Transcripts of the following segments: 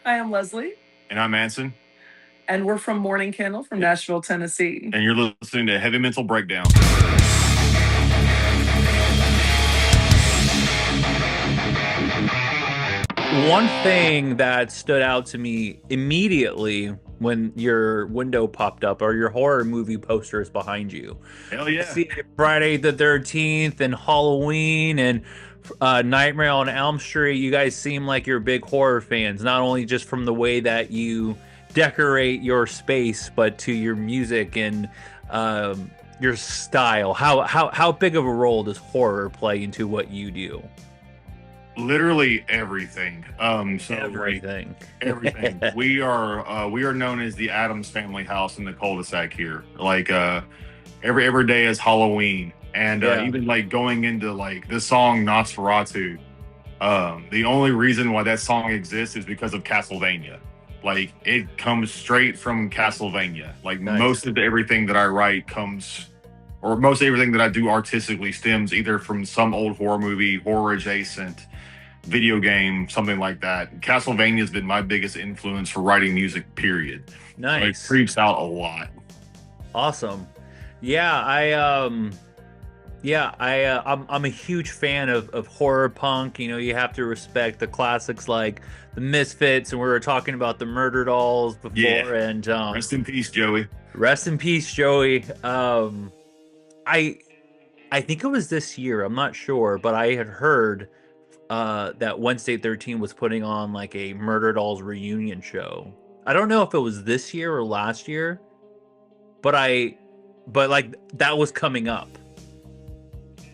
I am Leslie, And I'm Anson, and we're from Mourning Candle from Nashville, Tennessee. and you're listening to Heavy Mental Breakdown. One thing that stood out to me immediately when your window popped up are your horror movie posters behind you. Hell I yeah. see Friday the 13th and Halloween and Nightmare on Elm Street. You guys seem like you're big horror fans, not only just from the way that you decorate your space, but to your music and your style. How big of a role does horror play into what you do? Literally everything. Everything. Everything. We are known as the Adams family house in the cul-de-sac here. Every day is Halloween. And Yeah. even like going into like the song NOS4A2. The only reason why that song exists is because of Castlevania. Like it comes straight from Castlevania. Like Nice. most of everything that I write comes, or most everything that I do artistically stems either from some old horror movie, horror adjacent, video game, something like that. Castlevania has been my biggest influence for writing music, period. Like, it Nice. creeps out a lot. Awesome. Yeah, I'm a huge fan of horror punk. You know, you have to respect the classics like the Misfits, and we were talking about the Murder Dolls before. Yeah. And Rest in peace, Joey. rest in peace, Joey. I I think it was this year. I'm not sure, but I had heard that Wednesday 13 was putting on like a Murder Dolls reunion show. I don't know if it was this year or last year, but like that was coming up.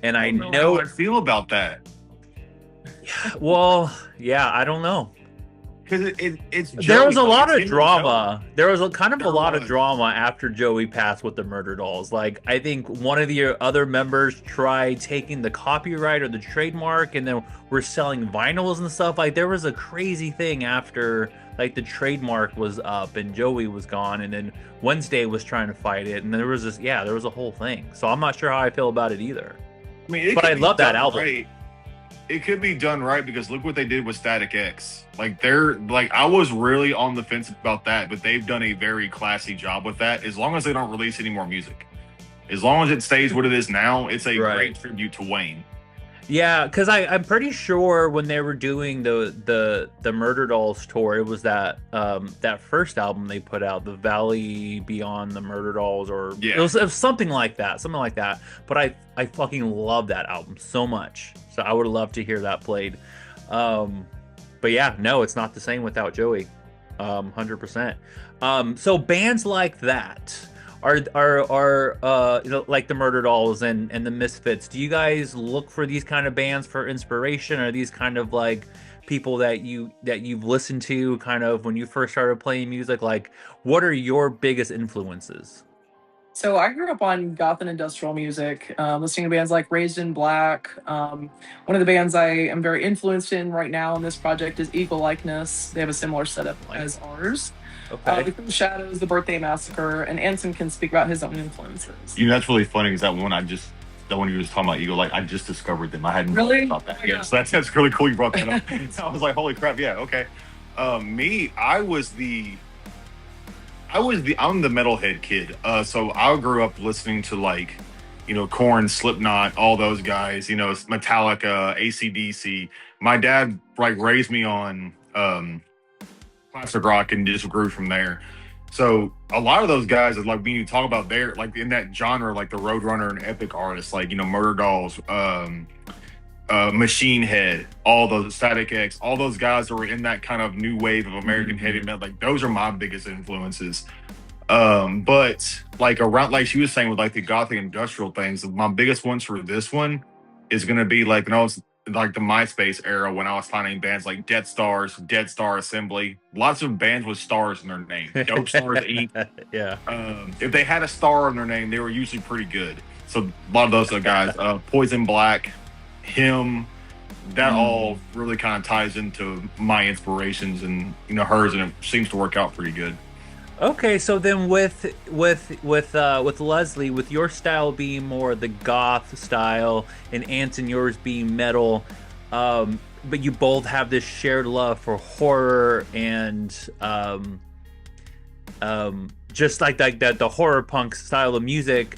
And I don't know, how I feel about that. well, yeah, I don't know. Because it's There was a Joey, like, lot it's of him and drama. There was a kind of a There lot of was. drama after Joey passed with the Murder Dolls. Like, I think one of the other members tried taking the copyright or the trademark, and then we're selling vinyls and stuff. Like, there was a crazy thing after, like, the trademark was up and Joey was gone, and then Wednesday was trying to fight it, and there was this, yeah, there was a whole thing. So I'm not sure how I feel about it either. I mean, it But could I be love that done album. right. It could be done right because look what they did with Static X. Like they're like I was really on the fence about that, but they've done a very classy job with that. As long as they don't release any more music, as long as it stays what it is now, it's a Right. great tribute to Wayne. Yeah, because I'm pretty sure when they were doing the Murder Dolls tour, it was that first album they put out, The Valley Beyond the Murder Dolls, or Yeah. it was something like that, something like that. But I fucking love that album so much, so I would love to hear that played. But yeah, no, it's not the same without Joey, 100%. So bands like that are you know, like the Murder Dolls and the Misfits. Do you guys look for these kind of bands for inspiration? Are these kind of like people that you've listened to kind of when you first started playing music? Like, what are your biggest influences? So I grew up on goth and industrial music, listening to bands like Raised in Black. One of the bands I am very influenced in right now in this project is Eagle Likeness. They have a similar setup as ours. Okay. The Cool Shadows, The Birthday Massacre, and Anson can speak about his own influences. You know, that's really funny because that one you were just talking about Eagle, like I just discovered them. I hadn't Really? thought about that. Oh, Yeah, yeah. so that's really cool you brought that up. I was like, holy crap, yeah, okay. Me, I'm the metalhead kid. So I grew up listening to like, Korn, Slipknot, all those guys, Metallica, AC/DC. My dad like raised me on classic rock and just grew from there. So a lot of those guys, like when you talk about their like in that genre, like the Roadrunner and Epic artists, like Murder Dolls, Machine Head, all those Static X, all those guys that were in that kind of new wave of American heavy metal. Like those are my biggest influences. But like around, like she was saying with like the gothic industrial things, my biggest ones for this one is gonna be like when I was like the MySpace era when I was finding bands like Death Stars, Dead Star Assembly, lots of bands with stars in their name. Dope Stars Inc. Yeah. If they had a star in their name, they were usually pretty good. So a lot of those guys, Poison Black, him, that all really kind of ties into my inspirations and hers, and it seems to work out pretty good. Okay, so then with Leslie, with your style being more the goth style and Anson yours being metal, but you both have this shared love for horror and just like that the horror punk style of music.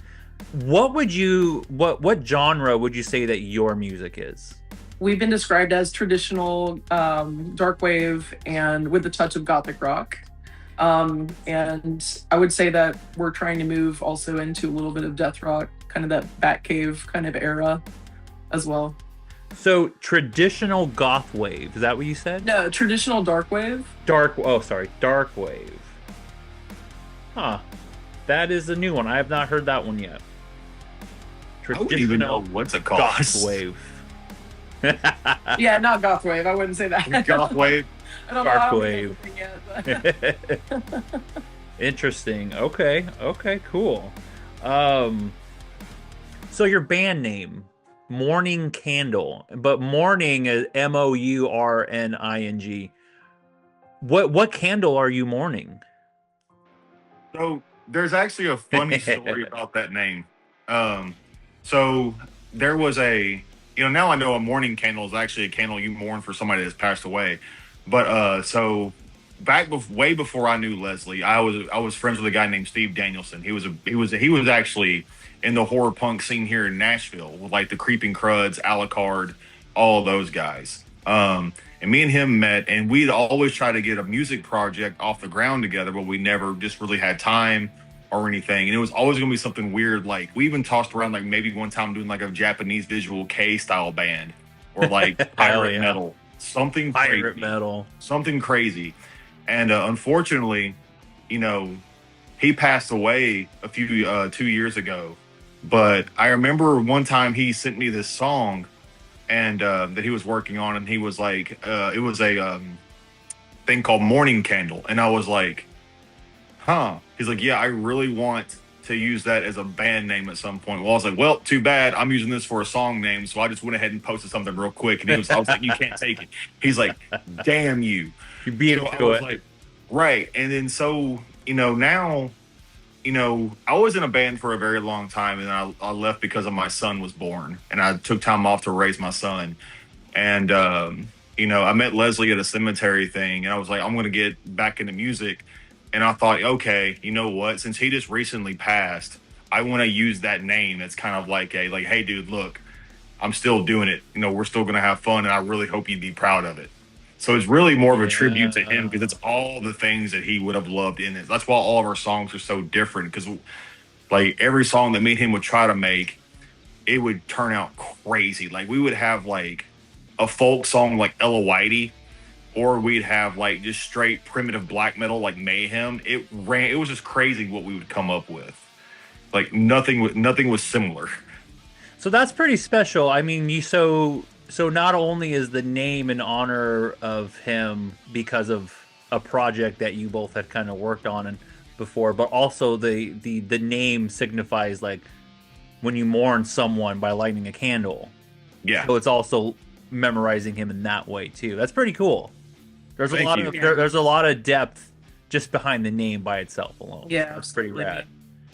What genre would you say that your music is? We've been described as traditional darkwave and with a touch of gothic rock. And I would say that we're trying to move also into a little bit of death rock, kind of that Batcave kind of era as well. So traditional goth wave, is that what you said? No, traditional darkwave. Dark wave. Huh. That is a new one. I have not heard that one yet. I wouldn't even know what's it called. Goth wave. Yeah, not goth wave. I wouldn't say that. Goth wave. I don't Dark know wave. Yet, but... Interesting. Okay, cool. So your band name, Mourning Candle, but mourning is Mourning. What candle are you mourning? So there's actually a funny story about that name. So there was now I know a mourning candle is actually a candle you mourn for somebody that's passed away. But so way before I knew Leslie, I was friends with a guy named Steve Danielson. He was actually in the horror punk scene here in Nashville with like the Creeping Cruds, Alucard, all of those guys. And me and him met, and we'd always try to get a music project off the ground together, but we never just really had time or anything. And it was always going to be something weird. Like we even tossed around like maybe one time doing like a Japanese visual K style band or like pirate metal, something pirate metal, something crazy. And unfortunately, he passed away a few 2 years ago. But I remember one time he sent me this song and that he was working on, and he was like, it was a thing called Mourning Candle. And I was like, huh. He's like, yeah, I really want to use that as a band name at some point. Well, I was like, well, too bad. I'm using this for a song name. So I just went ahead and posted something real quick. And I was like, you can't take it. He's like, damn you. You beat him to it. Like, right. And then so, now, I was in a band for a very long time, and I left because of my son was born, and I took time off to raise my son. And, I met Leslie at a cemetery thing, and I was like, I'm going to get back into music. And I thought, okay, you know what? Since he just recently passed, I want to use that name. It's kind of like hey, dude, look, I'm still doing it. We're still going to have fun, and I really hope you'd be proud of it. So it's really more of a tribute to him because it's all the things that he would have loved in it. That's why all of our songs are so different, because like every song that me and him would try to make, it would turn out crazy. Like we would have like a folk song like Ella Whitey, or we'd have like just straight primitive black metal like Mayhem. It was just crazy what we would come up with. Like nothing was similar. So that's pretty special. I mean, so not only is the name in honor of him because of a project that you both had kind of worked on before, but also the name signifies like when you mourn someone by lighting a candle. Yeah. So it's also memorizing him in that way too. That's pretty cool. There's a lot of depth just behind the name by itself alone. Yeah, that's pretty rad.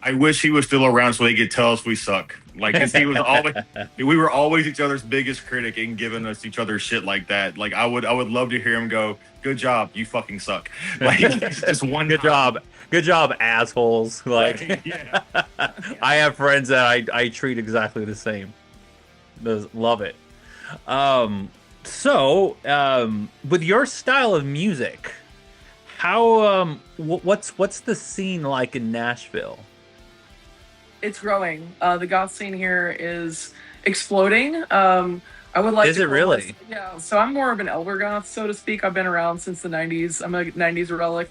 I wish he was still around so he could tell us we suck. Like, 'cause he was always, we were always each other's biggest critic and giving us each other shit like that. Like, I would love to hear him go, "Good job, you fucking suck." Like, just one. Good job, assholes. Like, yeah. I have friends that I treat exactly the same. Love it. So, with your style of music, how what's the scene like in Nashville? It's growing. The goth scene here is exploding. I would like. Is it really? Yeah. So I'm more of an elder goth, so to speak. I've been around since the '90s. I'm a '90s relic.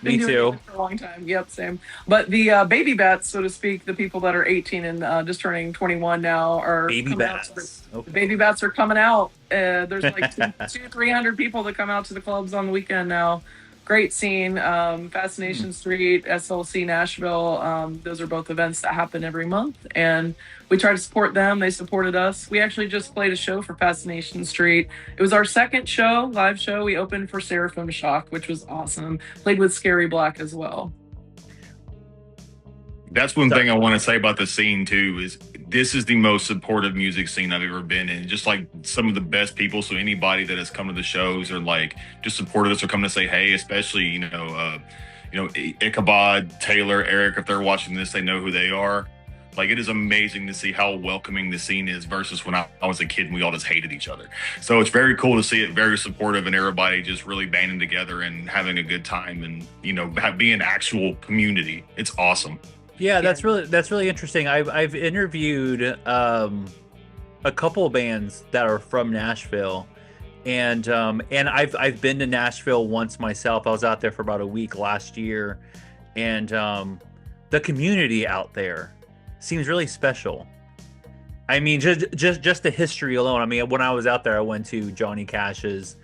Me too. For a long time. Yep, same. But the baby bats, so to speak, the people that are 18 and just turning 21 now are baby bats. Okay. The baby bats are coming out. There's like 300 people that come out to the clubs on the weekend now. Great scene. Fascination Street, SLC Nashville. Those are both events that happen every month, and we try to support them. They supported us. We actually just played a show for Fascination Street. It was our second show, live show. We opened for Seraphim Shock, which was awesome. Played with Scary Black as well. That's one thing I want to say about the scene too, is this is the most supportive music scene I've ever been in. Just like some of the best people. So anybody that has come to the shows or like just supported us or come to say hey, especially Ichabod, Taylor, Eric, if they're watching this, they know who they are. Like, it is amazing to see how welcoming the scene is versus when I was a kid and we all just hated each other. So it's very cool to see it, very supportive, and everybody just really banding together and having a good time and, being actual community. It's awesome. Yeah, that's really interesting. I've interviewed a couple of bands that are from Nashville, and I've been to Nashville once myself. I was out there for about a week last year, and the community out there seems really special. I mean, just the history alone. I mean, when I was out there, I went to Johnny Cash's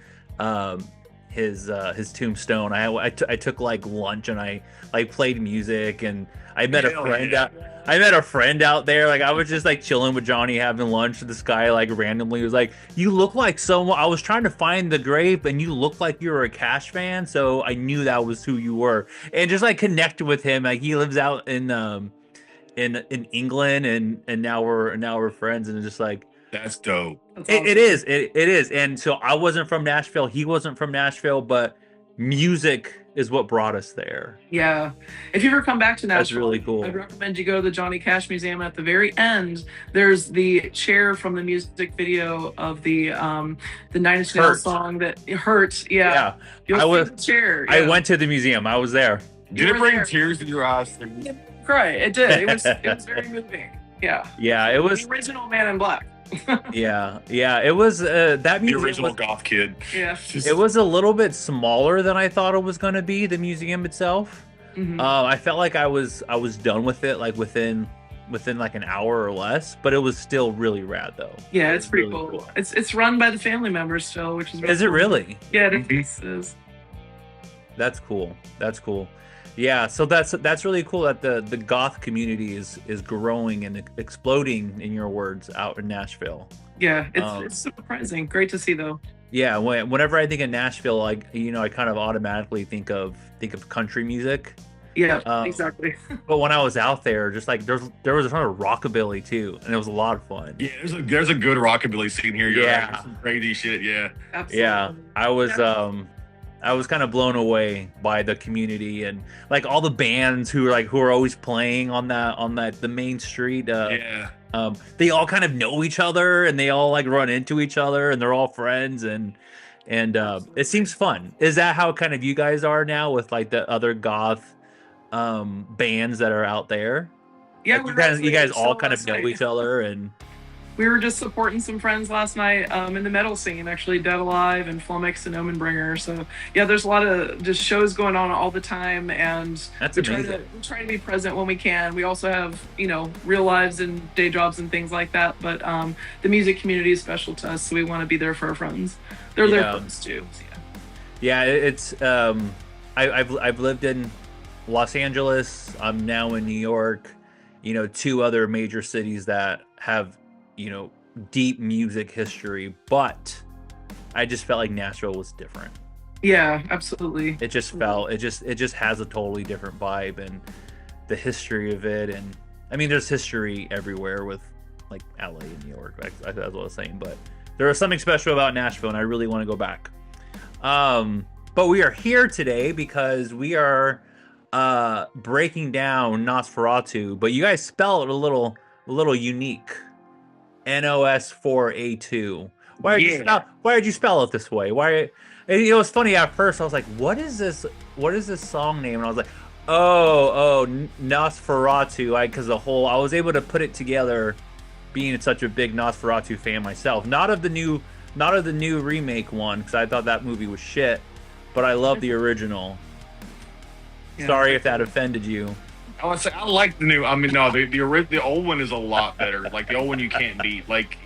his tombstone. I took like lunch and I like played music, and I met a friend I met a friend out there. Like, I was just like chilling with Johnny having lunch, and this guy like randomly was like, "You look like someone." I was trying to find the grave, and you look like you were a Cash fan, so I knew that was who you were, and just like connected with him. Like, he lives out in England, and now we're friends, and it's just like, that's dope. It is. And so I wasn't from Nashville, he wasn't from Nashville, but music is what brought us there. Yeah, if you ever come back to Nashville, that's really cool. I'd recommend you go to the Johnny Cash Museum. At the very end, there's the chair from the music video of the Nine Inch Nails song that hurts. Yeah. I was the chair. I went to the museum. I was there. Did it bring tears to your eyes? Cry. It did. It was very moving. Yeah, it was the original Man in Black. yeah, it was that the original goth kid. Yeah, it was a little bit smaller than I thought it was going to be, the museum itself. I felt like I was done with it like within like an hour or less, but it was still really rad though. Yeah, it's pretty really cool. It's run by the family members still, which is really cool. It really? Yeah, it is. That's cool. Yeah, so that's really cool that the goth community is growing and exploding, in your words, out in Nashville. Yeah, it's surprising. Great to see though. Yeah, whenever I think of Nashville, I kind of automatically think of country music. Yeah, exactly. But when I was out there, just like there was a ton of rockabilly too, and it was a lot of fun. Yeah, there's a good rockabilly scene here. Yeah, some crazy shit. Yeah, absolutely. Yeah, I was kind of blown away by the community and like all the bands who are always playing on the main street. They all kind of know each other, and they all like run into each other, and they're all friends, and it seems fun. Is that how kind of you guys are now with like the other goth bands that are out there? Yeah, like, you guys all kind of know each other, and we were just supporting some friends last night in the metal scene, actually, Dead Alive and Flummox and Omenbringer. So yeah, there's a lot of just shows going on all the time, and that's we try to be present when we can. We also have real lives and day jobs and things like that, but the music community is special to us, so we want to be there for our friends. They're their friends too. So yeah, it's I've lived in Los Angeles. I'm now in New York. Two other major cities that have deep music history, but I just felt like Nashville was different. Yeah, absolutely. It just has a totally different vibe, and the history of it, and I mean, there's history everywhere with like LA and New York. That's what I was saying, but there is something special about Nashville, and I really want to go back. But we are here today because we are breaking down NOS4A2, but you guys spell it a little unique. NOS4A2. Why did you spell it this way? Why? It was funny at first. I was like, "What is this? What is this song name?" And I was like, "Oh, NOS4A2." Because I was able to put it together, being such a big NOS4A2 fan myself. Not of the new remake one, because I thought that movie was shit. But I love the original. Yeah. Sorry if that offended you. I want to say I like the new. I mean, no, the old one is a lot better. Like the old one, you can't beat. Like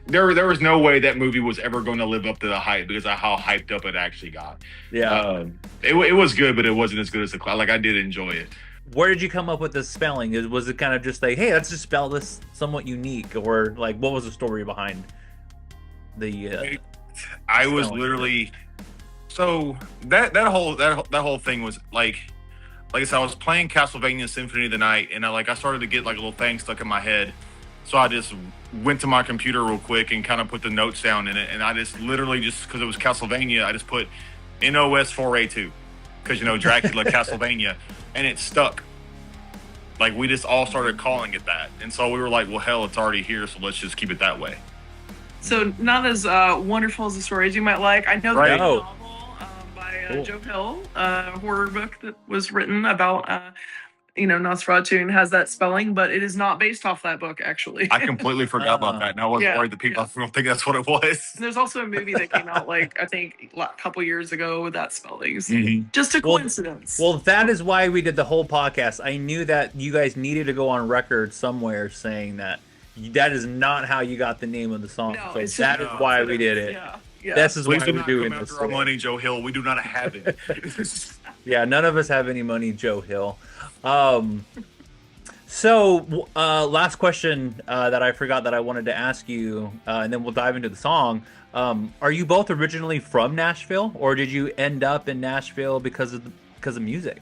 there was no way that movie was ever going to live up to the hype because of how hyped up it actually got. Yeah, it was good, but it wasn't as good as the cloud. Like I did enjoy it. Where did you come up with the spelling? Was it kind of just like, hey, let's just spell this somewhat unique, or like what was the story behind the? I was literally so that whole thing was like. like I said, I was playing Castlevania Symphony of the Night, and I started to get like a little thing stuck in my head. So I just went to my computer real quick and kind of put the notes down in it, and I just literally just because it was Castlevania, I just put NOS4A2 because Dracula Castlevania, and it stuck. Like we just all started calling it that, and so we were like, well, hell, it's already here, so let's just keep it that way. So not as wonderful as the stories you might like. I know Right. there's a novel by Cool. Joe Hill, a horror book that was written about NOS4A2 and has that spelling, but it is not based off that book, actually. I completely forgot about that, and I was worried that people don't think that's what it was. And there's also a movie that came out, like, I think a couple years ago with that spelling. So Mhm. just a coincidence. Well, that is why we did the whole podcast. I knew that you guys needed to go on record somewhere saying that is not how you got the name of the song. No, So it's that just is why we did it. Yeah. This is why Please do we're not doing come this. after our money, Joe Hill. We do not have it. Yeah, none of us have any money, Joe Hill. So, last question that I forgot that I wanted to ask you, and then we'll dive into the song. Are you both originally from Nashville, or did you end up in Nashville because of music?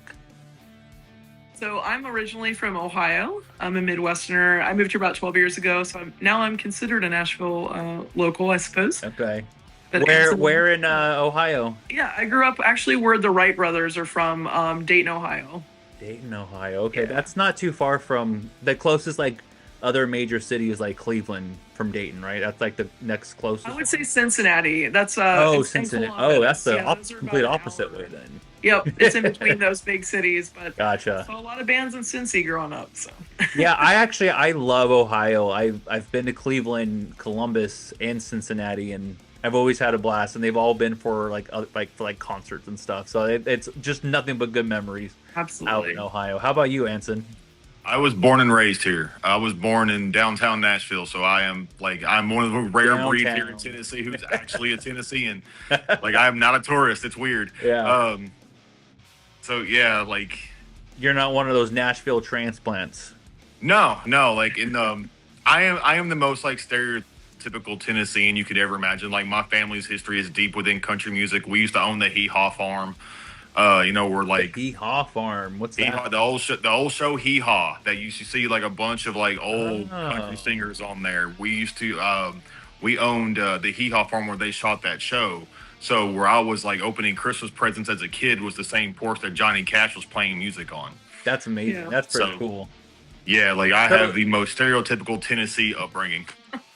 So I'm originally from Ohio. I'm a Midwesterner. I moved here about 12 years ago, so I'm considered a Nashville local, I suppose. Okay. But Where in Ohio? Yeah, I grew up actually where the Wright brothers are from, Dayton, Ohio. Dayton, Ohio. Okay, Yeah. that's not too far from the closest other major cities like Cleveland from Dayton, right? That's like the next closest. I would say Cincinnati. That's Cincinnati. Columbus. Oh, that's the Yeah, those are complete about an opposite hour. way then. Yep, it's in between those big cities, but Gotcha. saw a lot of bands in Cincy growing up. So Yeah, I love Ohio. I've been to Cleveland, Columbus, and Cincinnati, and I've always had a blast. And they've all been for for concerts and stuff. So it's just nothing but good memories out absolutely. in Ohio. How about you, Anson? I was born and raised here. I was born in downtown Nashville, so I'm one of the rare breeds here in Tennessee who's actually a Tennessean. Like I'm not a tourist. It's weird. Yeah. So yeah, You're not one of those Nashville transplants. no, like I am the most stereotypical Tennessean you could ever imagine. Like my family's history is deep within country music. We used to own the Hee Haw Farm. We're like Hee Haw Farm. What's that? Hee-Haw, the old show Hee Haw that you used to see like a bunch of old country singers on there. We used to we owned the Hee Haw Farm where they shot that show. So where I was opening Christmas presents as a kid was the same porch that Johnny Cash was playing music on. That's amazing. Yeah. That's pretty cool. Yeah, I have the most stereotypical Tennessee upbringing.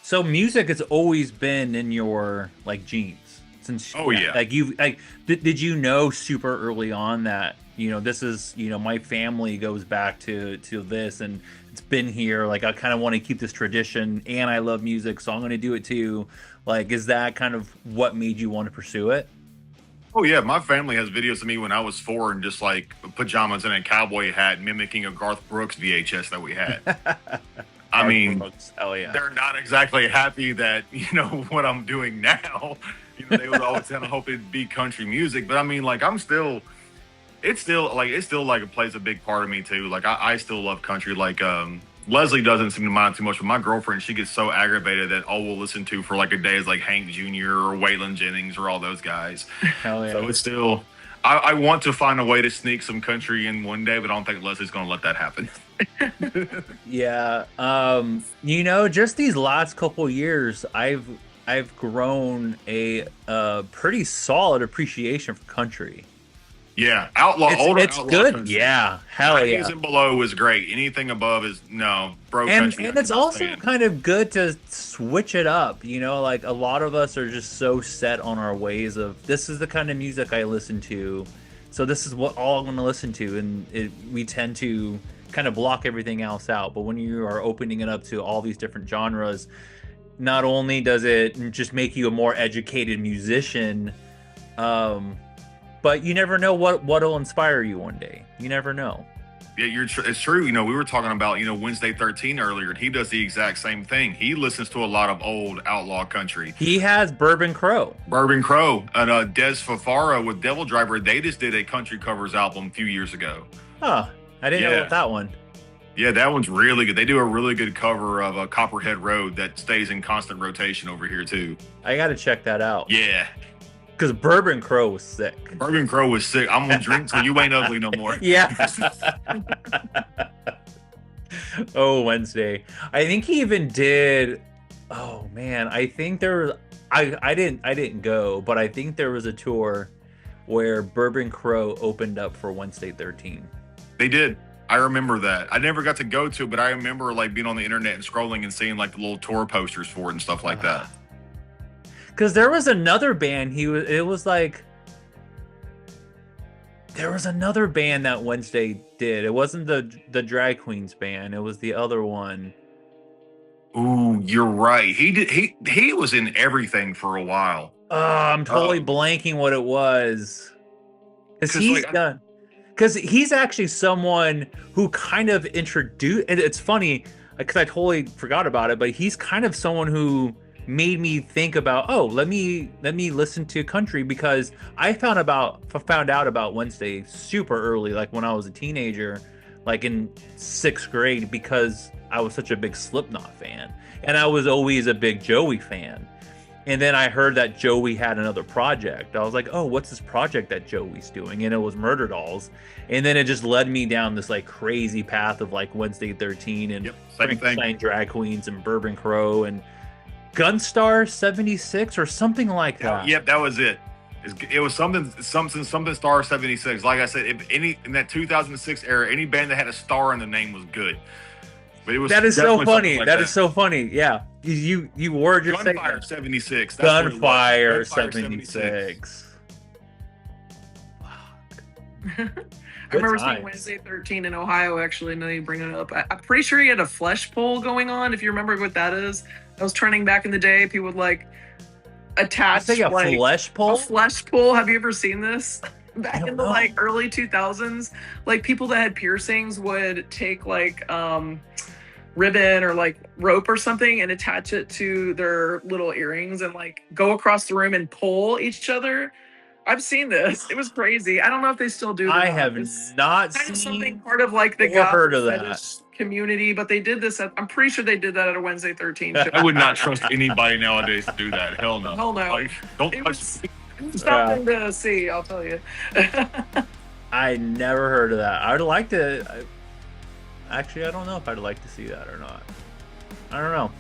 So music has always been in your genes since. Oh yeah. Did you know super early on that this is my family goes back to this and it's been here. I kind of want to keep this tradition and I love music, so I'm going to do it too. Is that kind of what made you want to pursue it? Oh yeah, my family has videos of me when I was 4 and just pajamas and a cowboy hat, mimicking a Garth Brooks VHS that we had. I mean, hell yeah. They're not exactly happy that what I'm doing now. They would always kind of hope it'd be country music, but I mean, it still plays a big part of me too. I still love country. Leslie doesn't seem to mind too much, but my girlfriend, she gets so aggravated that all we'll listen to for a day is Hank Jr. or Waylon Jennings or all those guys. Hell yeah. So it's still, I want to find a way to sneak some country in one day, but I don't think Leslie's going to let that happen. Yeah. Just these last couple years, I've grown a pretty solid appreciation for country. Yeah, It's outlaw good. country. Yeah, hell yeah. 90s and below is great. Anything above is no, bro. And country. it's also kind of good to switch it up. A lot of us are just so set on our ways of this is the kind of music I listen to, so this is what all I'm going to listen to, and we tend to kind of block everything else out. But when you are opening it up to all these different genres, not only does it just make you a more educated musician, but you never know what'll inspire you one day. You never know. Yeah, it's true. We were talking about Wednesday 13 earlier, and he does the exact same thing. He listens to a lot of old outlaw country. He has Bourbon Crow, and Des Fafara with Devil Driver. They just did a country covers album a few years ago. Huh? I didn't know about that one. Yeah, that one's really good. They do a really good cover of a Copperhead Road that stays in constant rotation over here too. I got to check that out. Yeah. Because Bourbon Crow was sick. Bourbon Crow was sick. I'm gonna drink so you ain't ugly no more. Yeah. Oh, Wednesday. I think he even did. Oh man, I think there was. I didn't go, but I think there was a tour where Bourbon Crow opened up for Wednesday 13. They did. I remember that. I never got to go to, but I remember like being on the internet and scrolling and seeing like the little tour posters for it and stuff like that. Because there was another band. It was like there was another band that Wednesday did. It wasn't the Drag Queens band. It was the other one. Ooh, you're right. He was in everything for a while. I'm totally blanking what it was. Because he's actually someone who kind of introduced, and it's funny because I totally forgot about it, but he's kind of someone who made me think about, let me listen to country, because I found out about Wednesday super early, like when I was a teenager, like in 6th grade, because I was such a big Slipknot fan, and I was always a big Joey fan. And then I heard that Joey had another project. I was like, oh, what's this project that Joey's doing? And it was Murder Dolls. And then it just led me down this like crazy path of like Wednesday 13 and Frankenstein Drag Queens and Bourbon Crow and Gunstar 76 or something like that. Yep, that was it. It was something Star 76. Like I said, if any in that 2006 era, any band that had a star in the name was good. But it was that is so funny. Like that is so funny. Yeah, you were just Gunfire 76. Gunfire 76. I remember seeing Wednesday 13 in Ohio, actually, now you bring it up. I'm pretty sure he had a flesh pull going on, if you remember what that is. That was trending back in the day. People would like attach like a flesh pull? A flesh pull. Have you ever seen this? Back in the like early 2000s, like people that had piercings would take like ribbon or like rope or something and attach it to their little earrings and like go across the room and pull each other. I've seen this. It was crazy. I don't know if they still do that. I have not seen something part of like the heard of that community, but they did this I'm pretty sure they did that at a Wednesday 13 show. I would not trust anybody nowadays to do that. Hell no. Hell no. Like, don't touch me. Something to see, I'll tell you. I never heard of that. I would like to. Actually, I don't know if I'd like to see that or not. I don't know.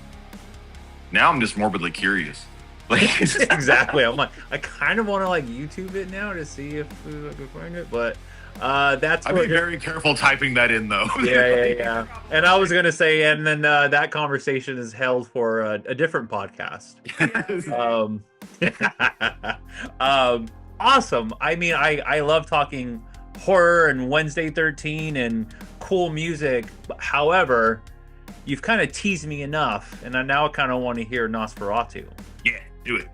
Now I'm just morbidly curious. Like exactly. I'm like, I kind of want to like YouTube it now to see if I can find it, but that's. I'd be very careful typing that in though. Yeah. And I was gonna say, and then that conversation is held for a different podcast. Awesome. I mean, I love talking horror and Wednesday 13 and cool music. However, you've kind of teased me enough, and I now kind of want to hear NOS4A2. Yeah, do it.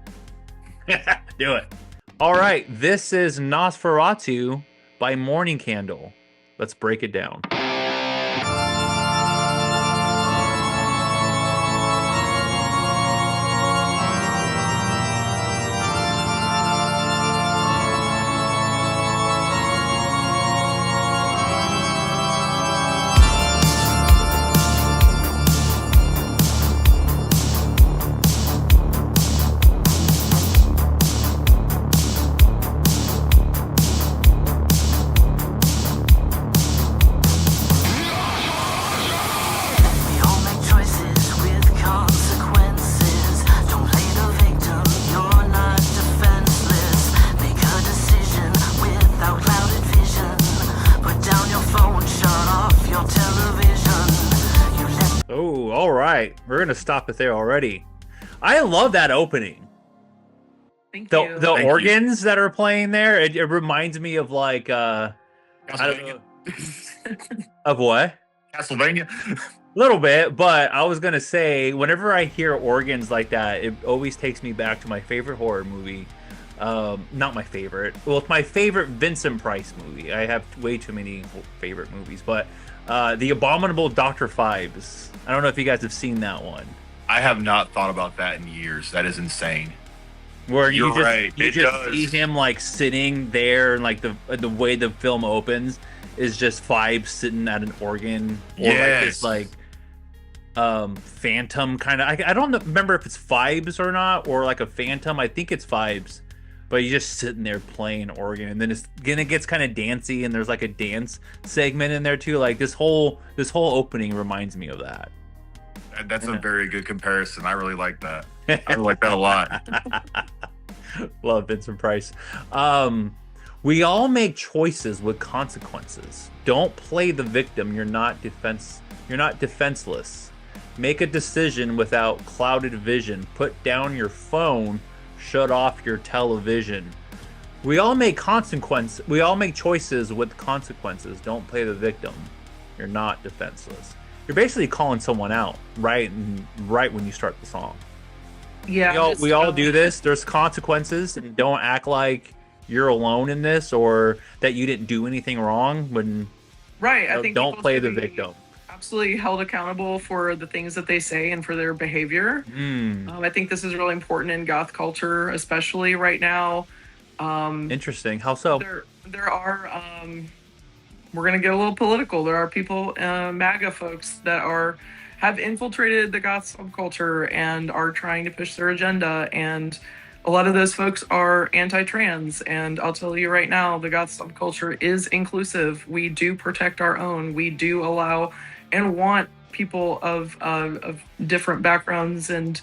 Do it. All right, this is NOS4A2 by Mourning Candle. Let's break it down. We're gonna stop it there already. I love that opening. Thank you. The organs that are playing there, it reminds me of like I don't know. Of what? Castlevania. A little bit, but I was gonna say, whenever I hear organs like that, it always takes me back to my favorite horror movie. Not my favorite. Well, it's my favorite Vincent Price movie. I have way too many favorite movies, but The Abominable Dr. Phibes. I don't know if you guys have seen that one. I have not thought about that in years. That is insane. Where you just see him like sitting there, and like the way the film opens is just Phibes sitting at an organ, or like this like phantom kind of. I don't remember if it's Phibes or not, or like a phantom. I think it's Phibes, but you're just sitting there playing organ, and then it gets kind of dancey, and there's like a dance segment in there too. Like this whole opening reminds me of that. That's a very good comparison. I really like that. I really like that a lot. Love Vincent Price. We all make choices with consequences. Don't play the victim. You're not defenseless. Make a decision without clouded vision. Put down your phone. Shut off your television. We all make choices with consequences. Don't play the victim. You're not defenseless. You're basically calling someone out right when you start the song. Yeah, we all do this. There's consequences, and don't act like you're alone in this or that you didn't do anything wrong. I think don't play the victim. Absolutely held accountable for the things that they say and for their behavior. I think this is really important in goth culture, especially right now. Interesting. How so? There are we're gonna get a little political. There are people, MAGA folks, that have infiltrated the goth subculture and are trying to push their agenda, and a lot of those folks are anti-trans. And I'll tell you right now, the goth subculture is inclusive. We do protect our own. We do allow and want people of different backgrounds and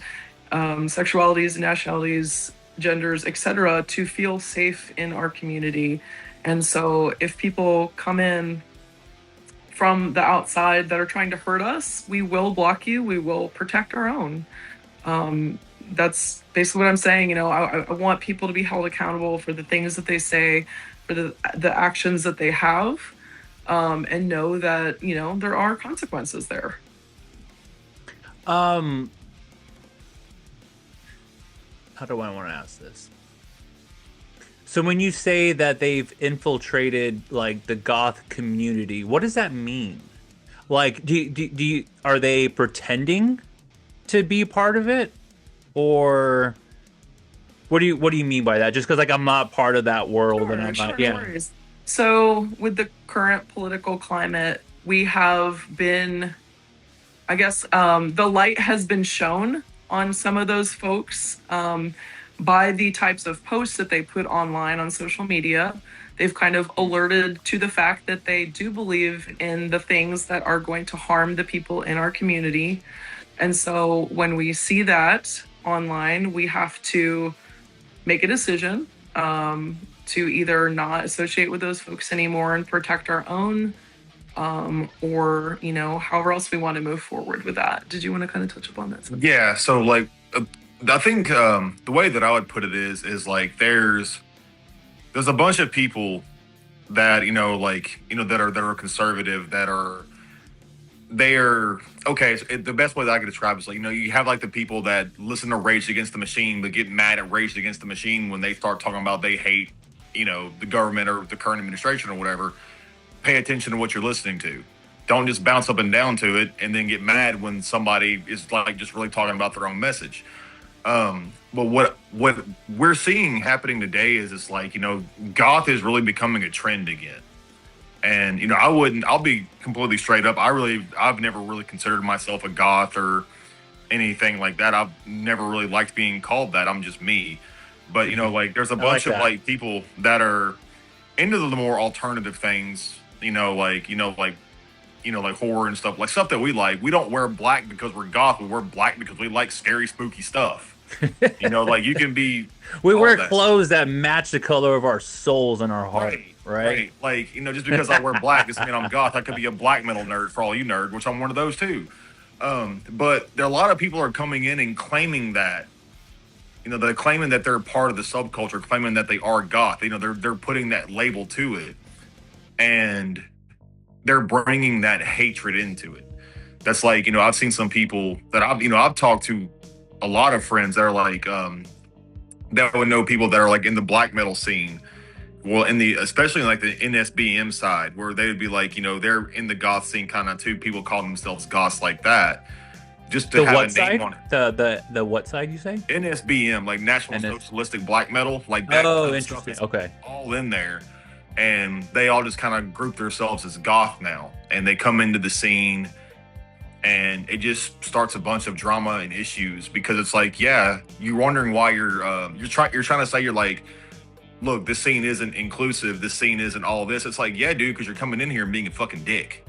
sexualities, nationalities, genders, etc., to feel safe in our community. And so if people come in from the outside that are trying to hurt us, we will block you. We will protect our own. That's basically what I'm saying. I want people to be held accountable for the things that they say, for the actions that they have, and know that, there are consequences there. How do I want to ask this? So when you say that they've infiltrated like the goth community, what does that mean? Like, are they pretending to be part of it, or what do you mean by that? Just because like I'm not part of that world, Sure, and I'm not. no Yeah. worries. So with the current political climate, we have been, I guess, the light has been shown on some of those folks. By the types of posts that they put online on social media. They've kind of alerted to the fact that they do believe in the things that are going to harm the people in our community. And so when we see that online, we have to make a decision to either not associate with those folks anymore and protect our own, or, however else we want to move forward with that. Did you want to kind of touch upon that? Yeah. So like, I think the way that I would put it is like there's a bunch of people that that are conservative, they're okay. So the best way that I could describe it is like you have like the people that listen to Rage Against the Machine but get mad at Rage Against the Machine when they start talking about they hate the government or the current administration or whatever. Pay attention to what you're listening to. Don't just bounce up and down to it and then get mad when somebody is like just really talking about their own message. But what we're seeing happening today is it's like, goth is really becoming a trend again. And, I'll be completely straight up. I've never really considered myself a goth or anything like that. I've never really liked being called that. I'm just me. But, like there's a bunch of like people that are into the more alternative things, like horror and stuff, like stuff that we like. We don't wear black because we're goth. We wear black because we like scary, spooky stuff. Like you can be. We wear clothes that match the color of our souls and our heart, right? Like, just because I wear black doesn't mean I'm goth. I could be a black metal nerd for all you nerd, which I'm one of those too. But there are a lot of people are coming in and claiming that, they're claiming that they're part of the subculture, claiming that they are goth. They're putting that label to it, and they're bringing that hatred into it. That's like, I've seen some people that I've talked to a lot of friends that are like, that would know people that are like in the black metal scene. Well, especially in like the NSBM side, where they would be like, they're in the goth scene kind of too. People call themselves goths like that. Just to have a name on it. The what side you say? NSBM, like National Socialistic Black Metal, like that. Oh, interesting. Okay. All in there. And they all just kind of group themselves as goth now. And they come into the scene and it just starts a bunch of drama and issues because it's like, yeah, you're wondering why you're trying to say you're like look, this scene isn't inclusive. This scene isn't all this. It's like, yeah, dude, because you're coming in here and being a fucking dick.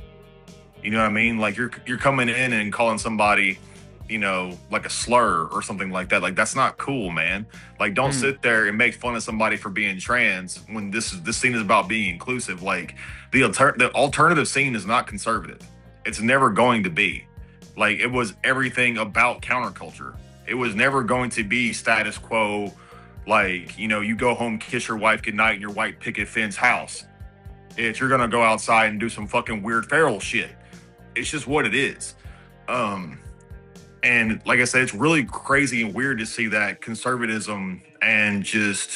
You know what I mean? Like you're coming in and calling somebody, like a slur or something like that. Like that's not cool, man. Like don't sit there and make fun of somebody for being trans when this scene is about being inclusive. Like the alternative scene is not conservative. It's never going to be. Like it was everything about counterculture. It was never going to be status quo. Like, you go home, kiss your wife goodnight in your white picket fence house. You're gonna go outside and do some fucking weird feral shit. It's just what it is. And like I said, it's really crazy and weird to see that conservatism and just,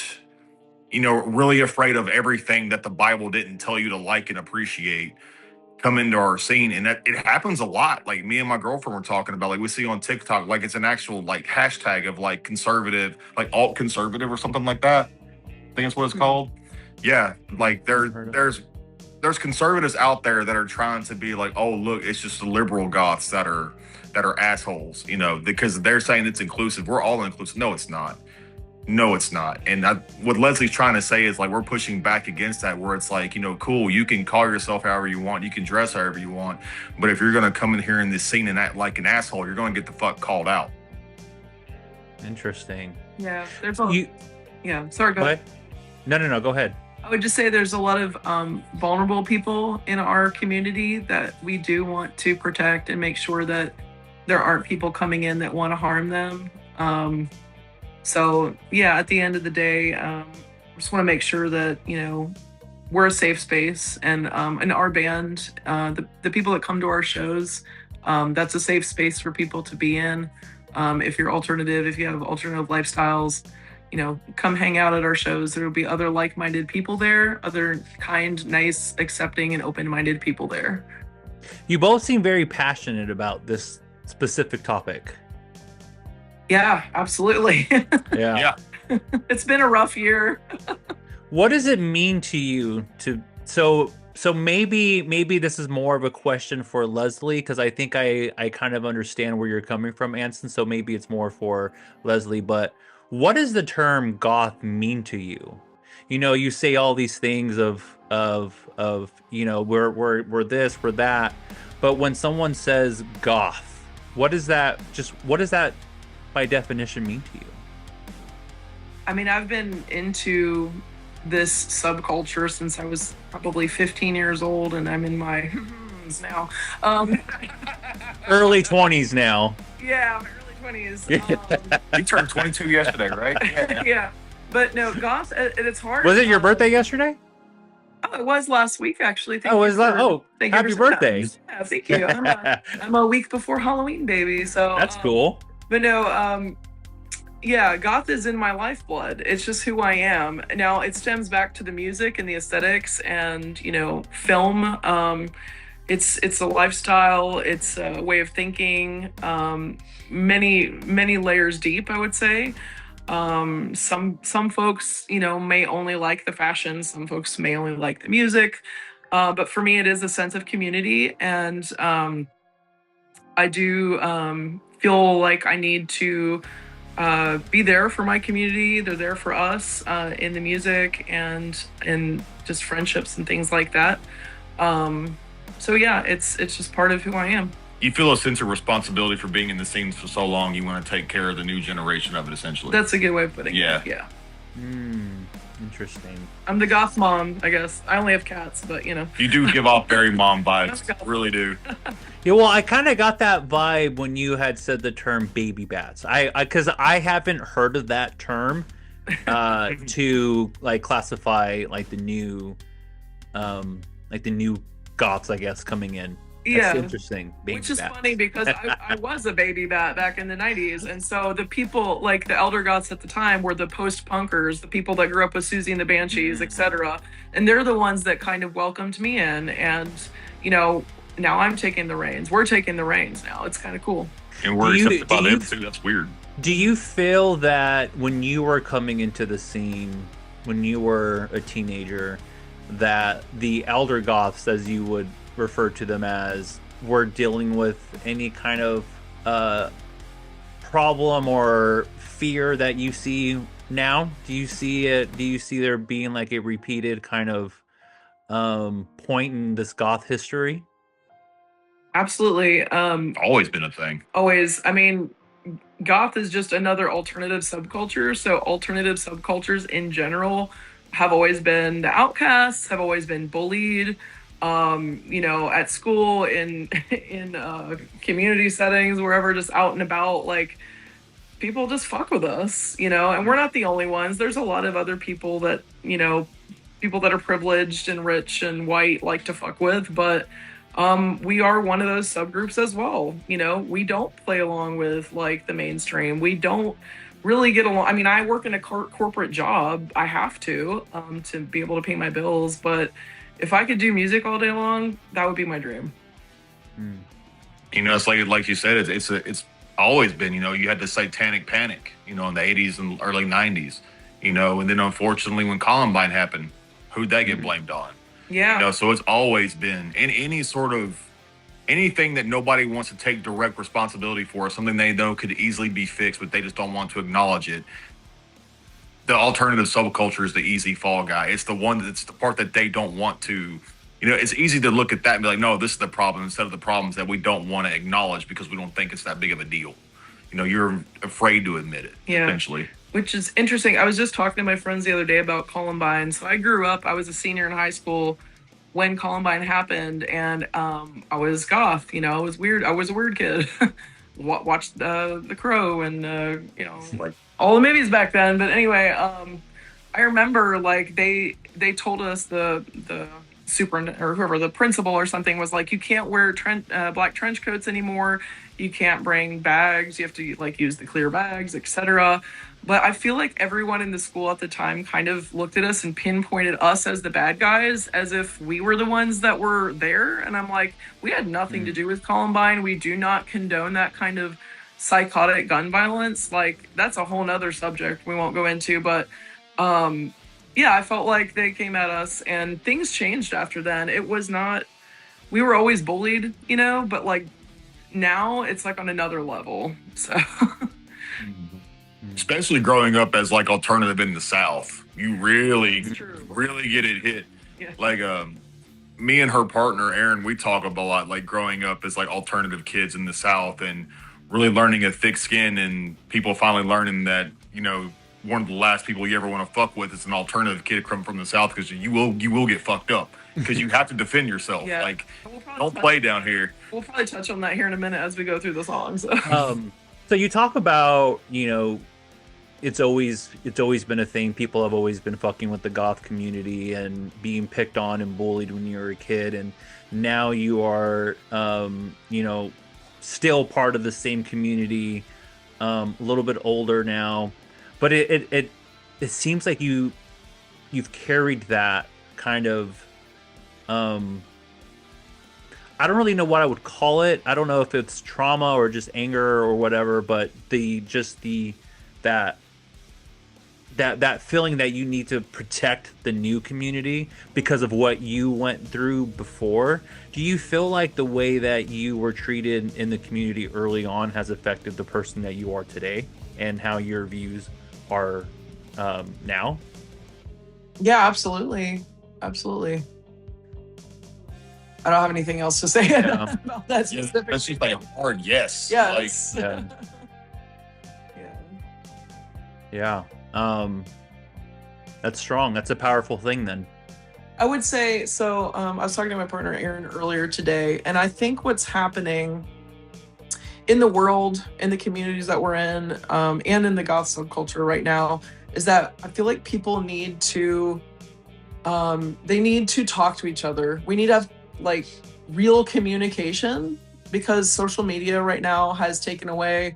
really afraid of everything that the Bible didn't tell you to like and appreciate come into our scene. And that it happens a lot. Like me and my girlfriend were talking about, like we see on TikTok, like it's an actual like hashtag of like conservative, like alt conservative or something like that. I think that's what it's called. Yeah. Like there's conservatives out there that are trying to be like, oh, look, it's just the liberal goths that are assholes, because they're saying it's inclusive. We're all inclusive. No, it's not. No, it's not. And what Leslie's trying to say is like we're pushing back against that, where it's like, cool, you can call yourself however you want, you can dress however you want, but if you're gonna come in here in this scene and act like an asshole, you're gonna get the fuck called out. Interesting. Yeah, there's yeah. Sorry, go ahead. No, go ahead. I would just say there's a lot of vulnerable people in our community that we do want to protect and make sure that there aren't people coming in that want to harm them. So yeah, at the end of the day, just want to make sure that, we're a safe space, and in our band, the people that come to our shows, that's a safe space for people to be in. If you're alternative, if you have alternative lifestyles, come hang out at our shows. There will be other like-minded people there, other kind, nice, accepting, and open-minded people there. You both seem very passionate about this specific topic. Yeah, absolutely. Yeah. It's been a rough year. What does it mean to you so maybe this is more of a question for Leslie, because I think I kind of understand where you're coming from, Anson, so maybe it's more for Leslie, but what does the term goth mean to you? You say all these things of we're this, we're that, but when someone says goth, what does that by definition mean to you? I mean, I've been into this subculture since I was probably 15 years old, and I'm in my now. Early 20s now. Yeah, early 20s. You turned 22 yesterday, right? Yeah. But no, goth, and it's hard. Was it your birthday yesterday? Oh, it was last week, actually. Happy birthday. Yeah, thank you. I'm a week before Halloween, baby. So that's cool. But no, yeah, goth is in my lifeblood. It's just who I am. Now, it stems back to the music and the aesthetics and, film. It's a lifestyle. It's a way of thinking. Many, many layers deep, I would say. Some folks, may only like the fashion. Some folks may only like the music. But for me, it is a sense of community. And I do feel like I need to be there for my community. They're there for us in the music and in just friendships and things like that. So yeah, it's just part of who I am. You feel a sense of responsibility for being in the scene for so long. You want to take care of the new generation of it, essentially. That's a good way of putting it. Yeah. Interesting. I'm the goth mom, I guess. I only have cats, but You do give off very mom vibes. Really do. Yeah, well, I kind of got that vibe when you had said the term baby bats. Because I haven't heard of that term to like classify like the new goths, I guess, coming in. Yeah, that's interesting. Which is funny because I was a baby bat back in the 90s, and so the people like the elder goths at the time were the post-punkers, the people that grew up with Susie and the Banshees, etc. And they're the ones that kind of welcomed me in, and now I'm taking the reins. We're taking the reins now. It's kind of cool. And we're accepted by them too. That's weird. Do you feel that when you were coming into the scene, when you were a teenager, that the elder goths, as you would refer to them as, were dealing with any kind of problem or fear that you see now? Do you see it? Do you see there being like a repeated kind of point in this goth history? Absolutely. Always been a thing. Always. I mean, goth is just another alternative subculture. So alternative subcultures in general have always been the outcasts, have always been bullied. At school, in in community settings, wherever, just out and about, like people just fuck with us, and we're not the only ones. There's a lot of other people that, people that are privileged and rich and white like to fuck with, but we are one of those subgroups as well. We don't play along with like the mainstream. We don't really get along. I mean, I work in a corporate job. I have to be able to pay my bills. But if I could do music all day long, that would be my dream. It's like you said, it's always been. You had the Satanic Panic, in the '80s and early '90s, and then unfortunately when Columbine happened, who'd that get blamed on? Yeah. So it's always been in any sort of anything that nobody wants to take direct responsibility for, something they know could easily be fixed, but they just don't want to acknowledge it. The alternative subculture is the easy fall guy. It's the one that's the part that they don't want to. It's easy to look at that and be like, no, this is the problem, instead of the problems that we don't want to acknowledge because we don't think it's that big of a deal. You're afraid to admit it, essentially. Which is interesting. I was just talking to my friends the other day about Columbine. So I grew up, I was a senior in high school when Columbine happened, and I was goth, I was weird. I was a weird kid. Watched The Crow and, like all the movies back then. But anyway, I remember like they told us the super or whoever, the principal or something, was like, you can't wear black trench coats anymore. You can't bring bags. You have to like use the clear bags, etc. But I feel like everyone in the school at the time kind of looked at us and pinpointed us as the bad guys, as if we were the ones that were there. And I'm like, we had nothing to do with Columbine. We do not condone that kind of psychotic gun violence. Like, that's a whole nother subject we won't go into. But I felt like they came at us and things changed after then. It was not, we were always bullied, but like now it's like on another level. So especially growing up as like alternative in the South, you really get it hit. Yeah. Like me and her partner Erin, we talk about a lot like growing up as like alternative kids in the South and really learning a thick skin, and people finally learning that one of the last people you ever want to fuck with is an alternative kid from the South, because you will get fucked up because you have to defend yourself. Yeah. Like, don't play down here. We'll probably touch on that here in a minute as we go through the songs. So you talk about, it's always been a thing. People have always been fucking with the goth community and being picked on and bullied when you were a kid, and now you are, still part of the same community, a little bit older now, but it seems like you've carried that kind of, I don't really know what I would call it. I don't know if it's trauma or just anger or whatever, but that feeling that you need to protect the new community because of what you went through before. Do you feel like the way that you were treated in the community early on has affected the person that you are today and how your views are now? Yeah, absolutely. Absolutely. I don't have anything else to say about that specific. That's just like a hard yes. Yes. Like, yeah. That's strong. That's a powerful thing then. I would say so. I was talking to my partner Erin earlier today, and I think what's happening in the world, in the communities that we're in, and in the goth subculture right now, is that I feel like people need to they need to talk to each other. We need to have like real communication, because social media right now has taken away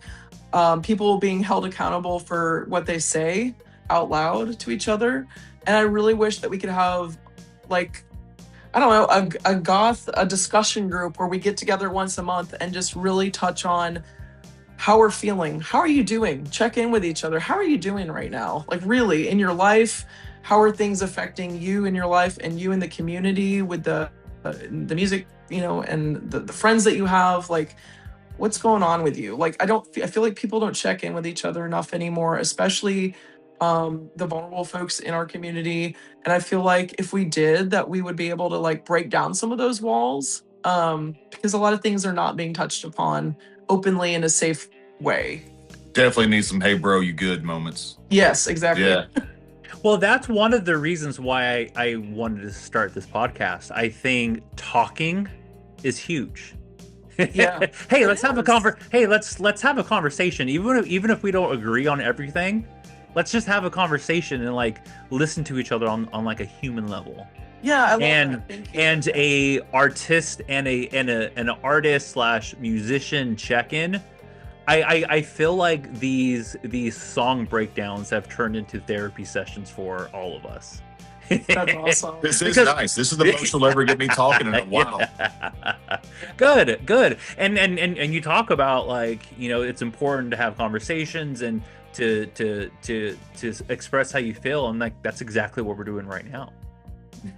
people being held accountable for what they say out loud to each other. And I really wish that we could have like, I don't know, a discussion group where we get together once a month and just really touch on how we're feeling. How are you doing? Check in with each other. How are you doing right now? Like, really, in your life, how are things affecting you in your life and you in the community with the music, and the friends that you have? Like, what's going on with you? Like, I feel like people don't check in with each other enough anymore, especially the vulnerable folks in our community. And I feel like if we did that, we would be able to like break down some of those walls, because a lot of things are not being touched upon openly in a safe way. Definitely need some "Hey, bro, you good" moments. Yes, exactly. Yeah. Well, that's one of the reasons why I wanted to start this podcast. I think talking is huge. Yeah. Hey, let's have a Hey, let's have a conversation. Even if we don't agree on everything, let's just have a conversation and like listen to each other on like a human level. Yeah, I love and that. Thank you. and a artist and an artist / musician check-in. I feel like these song breakdowns have turned into therapy sessions for all of us. That's awesome. This is nice. This is the most you'll ever get me talking in a while. Good. And you talk about like, you know, it's important to have conversations and to express how you feel, and like that's exactly what we're doing right now.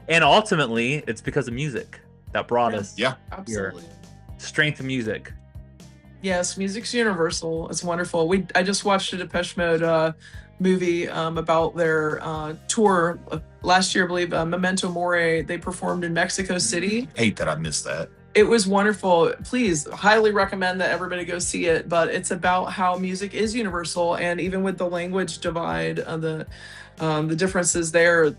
And ultimately, it's because of music that brought us Yeah, absolutely. here. Strength of music. Yes, music's universal. It's wonderful. I just watched a Depeche Mode movie about their tour last year, I believe. Memento Mori. They performed in Mexico City. Hate that I missed that. It was wonderful. Please, highly recommend that everybody go see it. But it's about how music is universal, and even with the language divide, the differences there.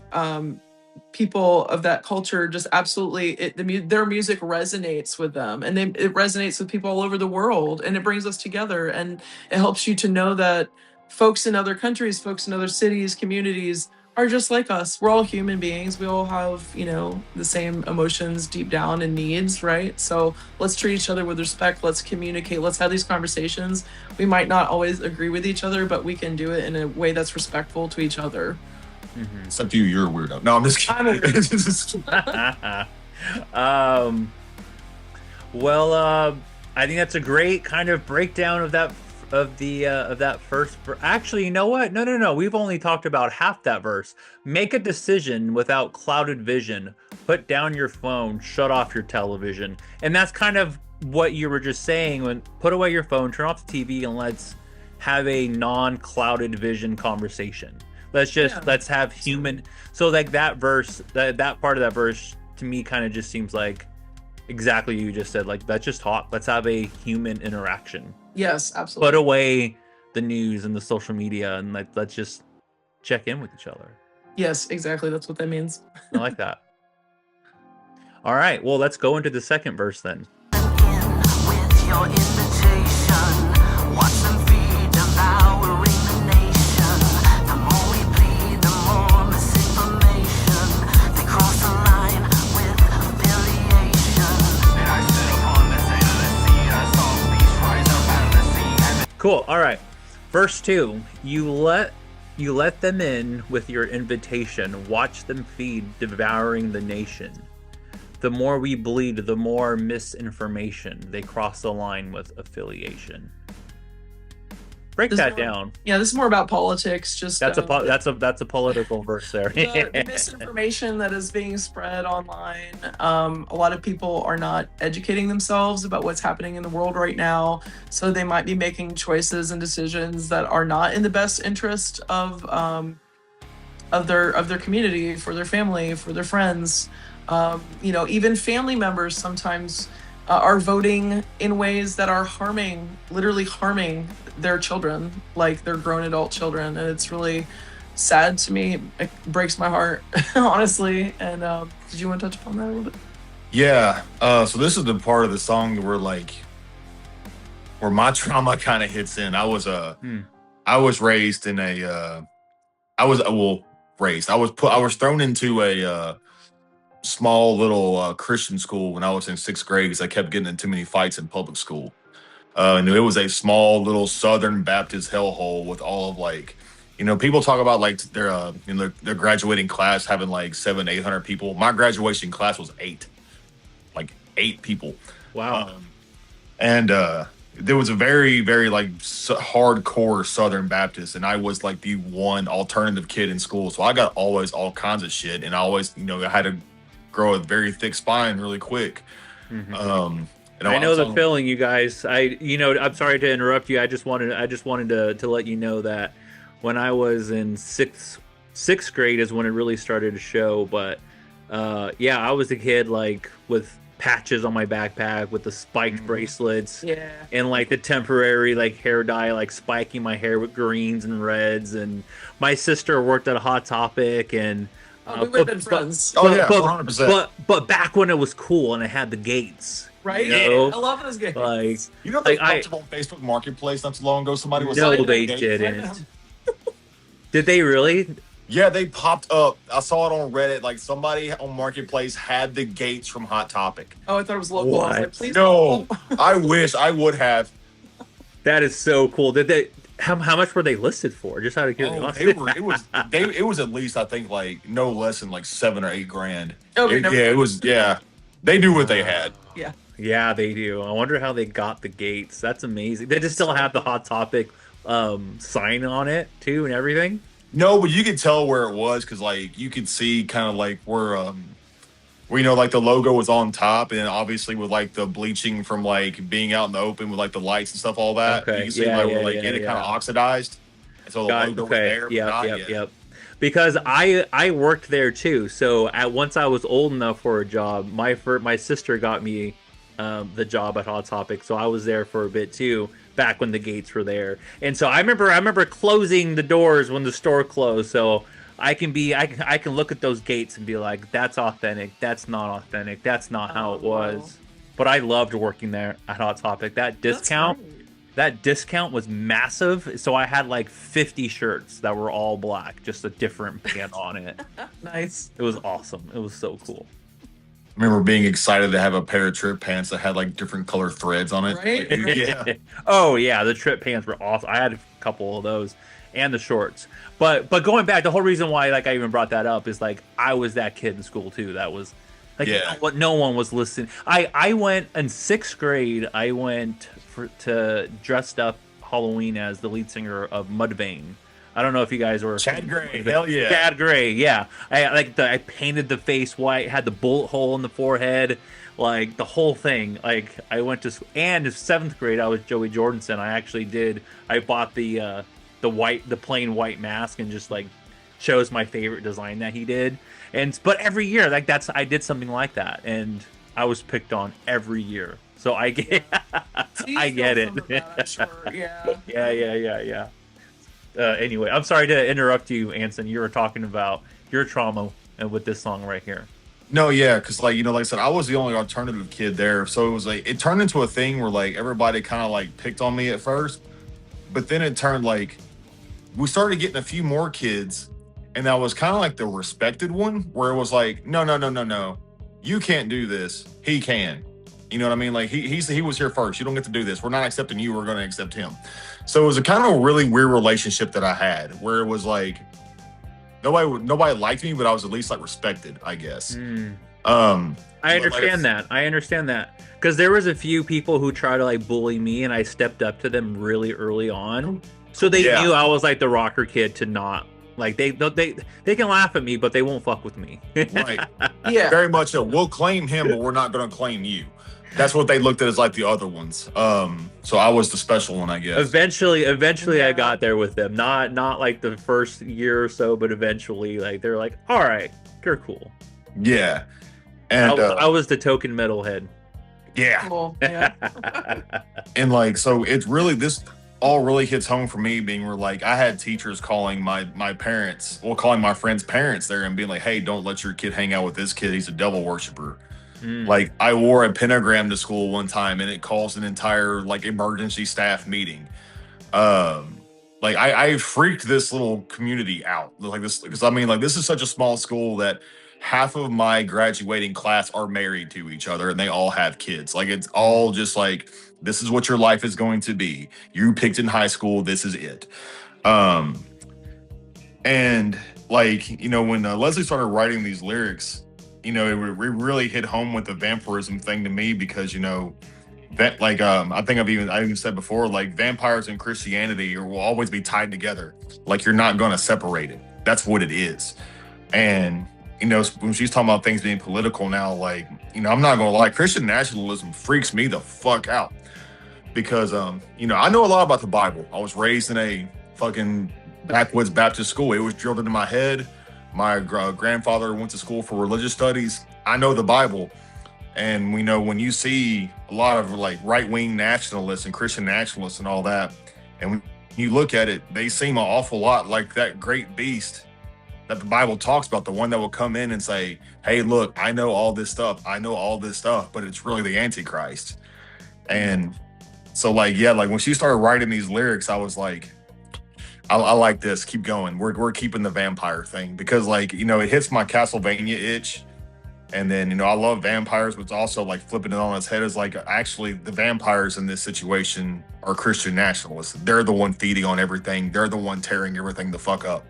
People of that culture just absolutely their music resonates with them, and it resonates with people all over the world, and it brings us together, and it helps you to know that folks in other countries, folks in other cities, communities are just like us. We're all human beings. We all have, you know, the same emotions deep down and needs, right? So let's treat each other with respect. Let's communicate. Let's have these conversations. We might not always agree with each other, but we can do it in a way that's respectful to each other. Mm-hmm. Except you, you're a weirdo. No, I'm just kidding. Well, I think that's a great kind of breakdown of that first. Actually, you know what? No. We've only talked about half that verse. Make a decision without clouded vision. Put down your phone. Shut off your television. And that's kind of what you were just saying. When put away your phone, turn off the TV, and let's have a non-clouded vision conversation. Let's have human. So like that verse, that part of that verse to me kind of just seems like exactly what you just said. Like, let's just talk. Let's have a human interaction. Yes, absolutely. Put away the news and the social media, and let's just check in with each other. Yes, exactly. That's what that means. I like that. All right. Well, let's go into the second verse then. With your invitation, watch them feed, devouring the nation. The more we plead, the more misinformation. They cross the line with affiliation. And I sit upon this endless sea, I saw beasts rise up out of the sea. Cool. All right. Verse 2. You let them in with your invitation. Watch them feed, devouring the nation. The more we bleed, the more misinformation. They cross the line with affiliation. Break that down. Yeah, this is more about politics. Just that's a political verse there. The misinformation that is being spread online. A lot of people are not educating themselves about what's happening in the world right now, so they might be making choices and decisions that are not in the best interest of their community, for their family, for their friends. You know, even family members sometimes are voting in ways that are literally harming their children, like their grown adult children. And it's really sad to me. It breaks my heart, honestly. And did you want to touch upon that a little bit? Yeah. So this is the part of the song where my trauma kind of hits in. I was raised in I was thrown into a small little Christian school when I was in 6th grade because I kept getting in too many fights in public school. And it was a small little Southern Baptist hellhole with all of people talk about like their graduating class having like 700-800 people. My graduation class was 8 people. Wow. And there was a very, very hardcore Southern Baptist, and I was like the one alternative kid in school. So I got always all kinds of shit, and I always, I had to grow a very thick spine really quick. Mm-hmm. I know the feeling, you guys. I'm sorry to interrupt you. I just wanted to let you know that when I was in sixth grade is when it really started to show. But yeah, I was a kid like with patches on my backpack with the spiked bracelets Yeah. and like the temporary like hair dye, like spiking my hair with greens and reds. And my sister worked at a Hot Topic, and We would have been friends. Oh yeah, 100%. but back when it was cool and it had the gates, Right? you know? I love those games. Like, You know, they like, popped up on Facebook Marketplace not too long ago. Somebody was no, selling they gates. didn't. Did they really? Yeah, they popped up. I saw it on Reddit. Like somebody on Marketplace had the gates from Hot Topic. Oh, I thought it was local. I was like, What? please No, don't. I wish I would have. That is so cool. Did they? How much were they listed for? Just out of Oh, curiosity. it was at least I think like no less than like $7 or $8 grand. Okay, It- never yeah, it was. Yeah, they knew what they had. Yeah. Yeah, they do. I wonder how they got the gates. That's amazing. They just still have the Hot Topic sign on it too and everything. No, but you could tell where it was because like you could see kind of like where you know like the logo was on top, and then obviously with like the bleaching from like being out in the open with like the lights and stuff, all that. Okay, You can see yeah, like yeah, where like yeah, it kind yeah. of oxidized, and so the logo was there. But not yet. Yep. Because I worked there too. So once I was old enough for a job, my sister got me the job at Hot Topic, so I was there for a bit too. Back when the gates were there, and so I remember closing the doors when the store closed, so I can look at those gates and be like, that's authentic, that's not authentic, that's not how it was. Wow. But I loved working there at Hot Topic. That discount. That's great. That discount was massive, so I had like 50 shirts that were all black, just a different band on it. Nice. It was awesome. It was so cool. I remember being excited to have a pair of trip pants that had like different color threads on it. Right? Like, yeah. Oh yeah, the trip pants were awesome. I had a couple of those and the shorts. But going back, the whole reason why like I even brought that up is like I was that kid in school too. That was like Yeah. what no one was listening. I went in sixth grade. I went to dressed up Halloween as the lead singer of Mudvayne. I don't know if you guys were Chad Gray, hell yeah. Chad Gray, yeah. I painted the face white, had the bullet hole in the forehead, like the whole thing. Like I went to and in seventh grade I was Joey Jordanson. I bought the plain white mask and just like chose my favorite design that he did. But every year I did something like that, and I was picked on every year. So I get I get it. Sure. Yeah. Yeah. Anyway, I'm sorry to interrupt you, Anson. You were talking about your trauma with this song right here. No, yeah, because like I said, I was the only alternative kid there, so it was like it turned into a thing where like everybody kind of like picked on me at first, but then it turned like we started getting a few more kids, and I was kind of like the respected one, where it was like, no, you can't do this, he can. You know what I mean? Like he was here first. You don't get to do this. We're not accepting you. We're going to accept him. So it was a kind of really weird relationship that I had, where it was like nobody liked me, but I was at least like respected, I guess. I understand that because there was a few people who tried to like bully me, and I stepped up to them really early on. So they knew I was like the rocker kid to not like they can laugh at me, but they won't fuck with me. Right. Yeah. Very much so. We'll claim him, but we're not going to claim you. That's what they looked at as like the other ones. So I was the special one, I guess. Eventually, I got there with them. Not like the first year or so, but eventually, like they're like, "All right, you're cool." Yeah, and I was the token metalhead. yeah, Cool. Yeah. and like so, it's really this all really hits home for me, being where like I had teachers calling my parents, calling my friends' parents there and being like, "Hey, don't let your kid hang out with this kid. He's a devil worshiper." Like I wore a pentagram to school one time, and it caused an entire like emergency staff meeting. Like I freaked this little community out like this, because I mean like this is such a small school that half of my graduating class are married to each other, and they all have kids. Like it's all just like, this is what your life is going to be. You picked in high school. This is it. And like, when Leslie started writing these lyrics, it really hit home with the vampirism thing to me, because, that like, I think I even said before, like vampires and Christianity will always be tied together. Like you're not going to separate it. That's what it is. And, when she's talking about things being political now, like, I'm not going to lie, Christian nationalism freaks me the fuck out, because, I know a lot about the Bible. I was raised in a fucking backwoods Baptist school. It was drilled into my head. My grandfather went to school for religious studies. I know the Bible. And we know when you see a lot of like right-wing nationalists and Christian nationalists and all that, and when you look at it, they seem an awful lot like that great beast that the Bible talks about, the one that will come in and say, hey, look, I know all this stuff. I know all this stuff, but it's really the Antichrist. And so like, yeah, like when she started writing these lyrics, I was like, I like this. Keep going. We're keeping the vampire thing because like, you know, it hits my Castlevania itch. And then, you know, I love vampires, but it's also like flipping it on its head is like, actually the vampires in this situation are Christian nationalists. They're the one feeding on everything. They're the one tearing everything the fuck up.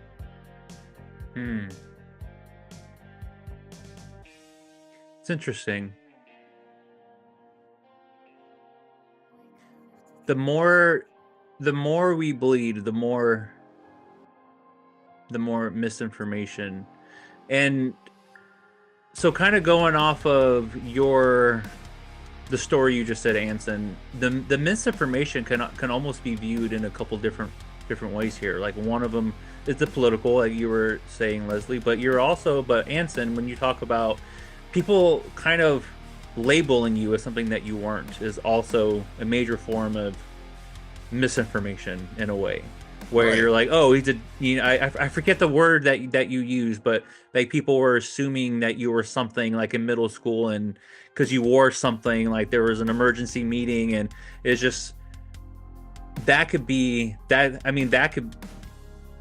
It's interesting. The more we bleed, the more misinformation. And so kind of going off of the story you just said, Anson, the misinformation can almost be viewed in a couple different ways here. Like one of them is the political, like you were saying, Leslie, but Anson, when you talk about people kind of labeling you as something that you weren't, is also a major form of misinformation in a way. Where right. You're like, oh, I forget the word that you use, but like people were assuming that you were something like in middle school, and because you wore something, like there was an emergency meeting, and it's just that could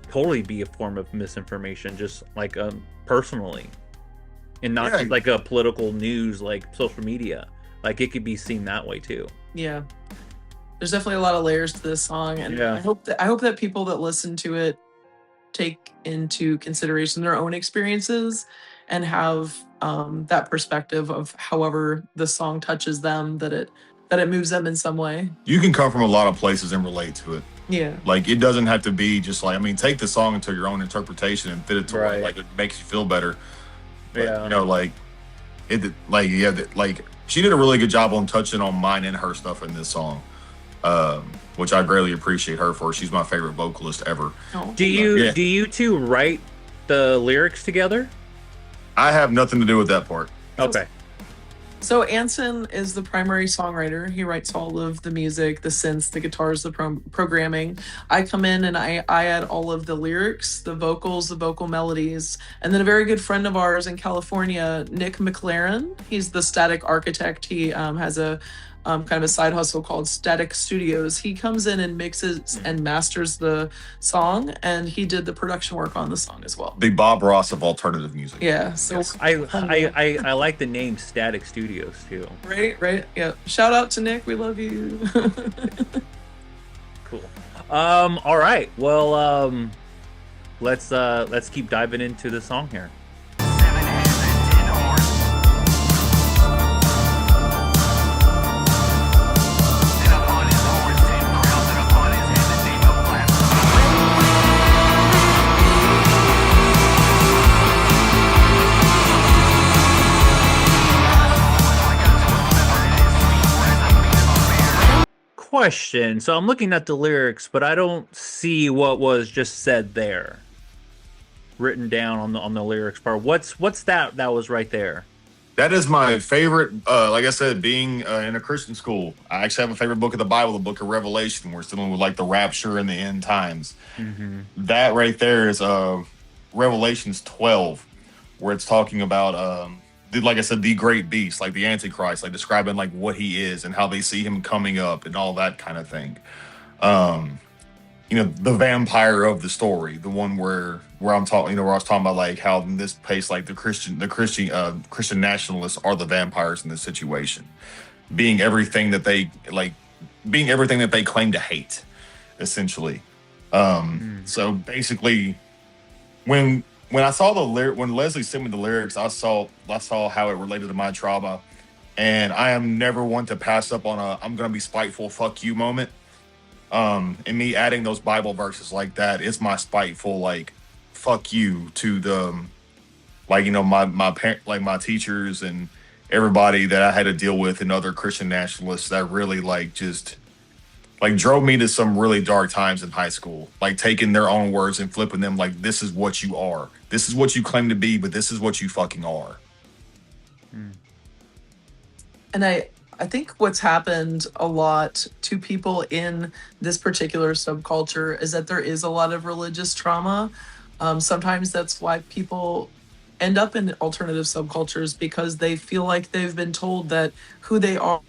totally be a form of misinformation, just like personally, and not just like a political news like social media. Like it could be seen that way too. Yeah. There's definitely a lot of layers to this song, and I hope that people that listen to it take into consideration their own experiences and have that perspective of however the song touches them, that it moves them in some way. You can come from a lot of places and relate to it. Yeah. Like it doesn't have to be just like, I mean, take the song into your own interpretation and fit it to what, like it makes you feel better. But, you know, like she did a really good job on touching on mine and her stuff in this song. Which I greatly appreciate her for. She's my favorite vocalist ever. Oh. Do you two write the lyrics together? I have nothing to do with that part. Okay. So Anson is the primary songwriter. He writes all of the music, the synths, the guitars, the programming. I come in and I add all of the lyrics, the vocals, the vocal melodies. And then a very good friend of ours in California, Nick McLaren, he's the static architect. He has a kind of a side hustle called Static Studios. He comes in and mixes and masters the song, and he did the production work on the song as well. The Bob Ross of alternative music. Yeah. So yes. I like the name Static Studios too. Right. Yeah. Shout out to Nick. We love you. Cool. All right. Well, let's keep diving into the song here. Question. So I'm looking at the lyrics, but I don't see what was just said there, written down on the lyrics part. What's that was right there? That is my favorite. Like I said, being in a Christian school, I actually have a favorite book of the Bible, the book of Revelation, where it's dealing with like the rapture and the end times. Mm-hmm. That right there is Revelations 12, where it's talking about like I said, the great beast, like the Antichrist, like describing like what he is and how they see him coming up and all that kind of thing. You know, the vampire of the story, the one where I'm talking, you know, where I was talking about like how in this place, like the Christian nationalists are the vampires in this situation, being everything that they claim to hate, essentially. So basically, when I saw when Leslie sent me the lyrics, I saw how it related to my trauma, and I am never one to pass up on I'm gonna be spiteful, fuck you moment. And me adding those Bible verses like that is my spiteful, like, fuck you to the, like, you know, my parent, like my teachers and everybody that I had to deal with and other Christian nationalists that really like just like drove me to some really dark times in high school. Like taking their own words and flipping them like, this is what you are. This is what you claim to be, but this is what you fucking are. And I think what's happened a lot to people in this particular subculture is that there is a lot of religious trauma. Sometimes that's why people end up in alternative subcultures, because they feel like they've been told that who they are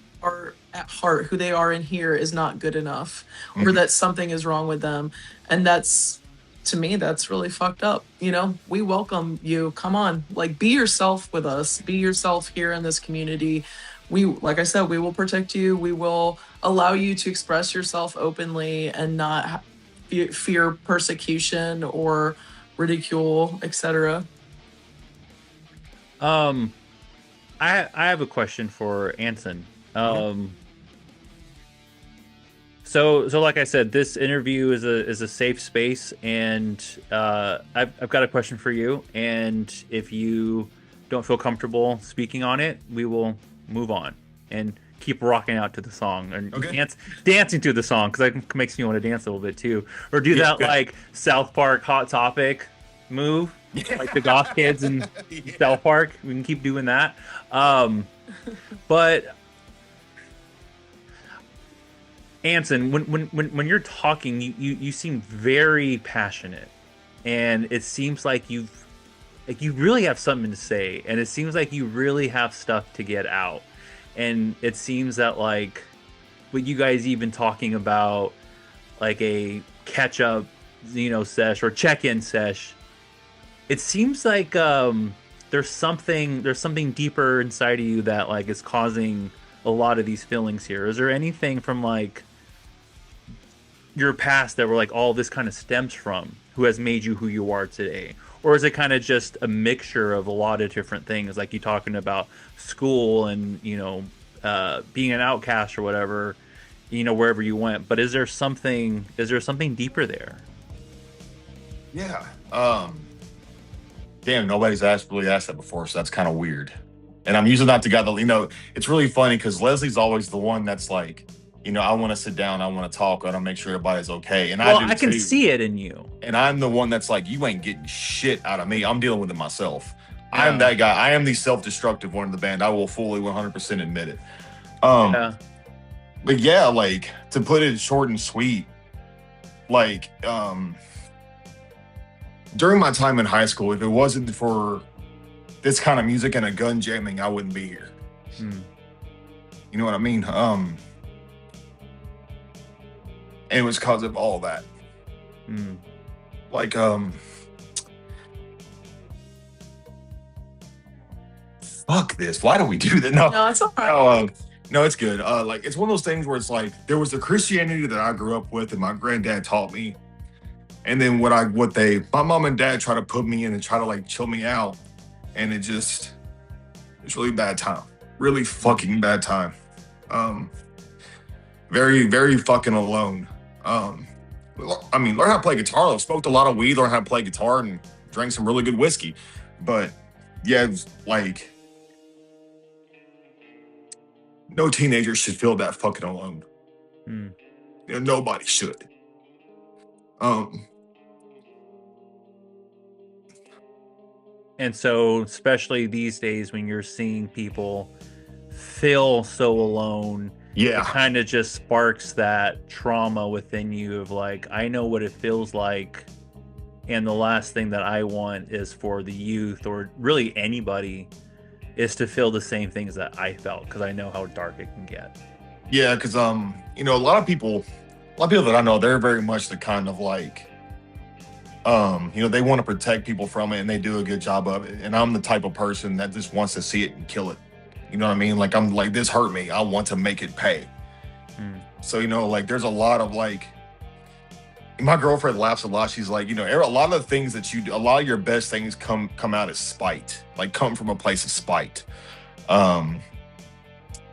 at heart, who they are in here, is not good enough, or that something is wrong with them. And that's, to me, that's really fucked up. You know, we welcome you. Come on, like, be yourself with us. Be yourself here in this community. We, like I said, we will protect you. We will allow you to express yourself openly and not fear persecution or ridicule, etc. I have a question for Anson. So like I said, this interview is a safe space, and I've got a question for you. And if you don't feel comfortable speaking on it, we will move on and keep rocking out to the song and dancing to the song, because that makes me want to dance a little bit too, or do that like South Park Hot Topic move, like the goth kids in South Park. We can keep doing that. But Anson, when you're talking, you seem very passionate, and it seems like you really have something to say, and it seems like you really have stuff to get out. And it seems that, like, with you guys even talking about like a catch up, sesh or check-in sesh, it seems like there's something deeper inside of you that like is causing a lot of these feelings here. Is there anything from like your past that were like all this kind of stems from, who has made you who you are today? Or is it kind of just a mixture of a lot of different things, like you talking about school and being an outcast or whatever, wherever you went? But is there something deeper there? Yeah. Damn, nobody's really asked that before, so that's kind of weird. And I'm usually not the guy that, it's really funny because Leslie's always the one that's like, I want to sit down, I want to talk, I want to make sure everybody's okay. And I can see it in you. And I'm the one that's like, you ain't getting shit out of me. I'm dealing with it myself. Yeah. I am that guy. I am the self-destructive one in the band. I will fully 100% admit it. But yeah, like, to put it short and sweet, like, during my time in high school, if it wasn't for this kind of music and a gun jamming, I wouldn't be here. You know what I mean? And it was because of all that. Like, fuck this. Why do we do that? No, it's all right. No, it's good. Like, it's one of those things where it's like, there was the Christianity that I grew up with and my granddad taught me. And then my mom and dad try to put me in and try to like chill me out. And it's really bad time. Really fucking bad time. Very, very fucking alone. Learn how to play guitar. I smoked a lot of weed, learned how to play guitar, and drank some really good whiskey. But yeah, it's like, no teenager should feel that fucking alone. Nobody should. And so, especially these days when you're seeing people feel so alone, yeah, it kind of just sparks that trauma within you of like, I know what it feels like, and the last thing that I want is for the youth, or really anybody, is to feel the same things that I felt, because I know how dark it can get. Yeah, because a lot of people that I know, they're very much the kind of like, they want to protect people from it, and they do a good job of it. And I'm the type of person that just wants to see it and kill it. You know what I mean? Like, I'm like, this hurt me, I want to make it pay. So, like, there's a lot of like, my girlfriend laughs a lot. She's like, a lot of the things that you do, a lot of your best things come out as spite, like come from a place of spite. And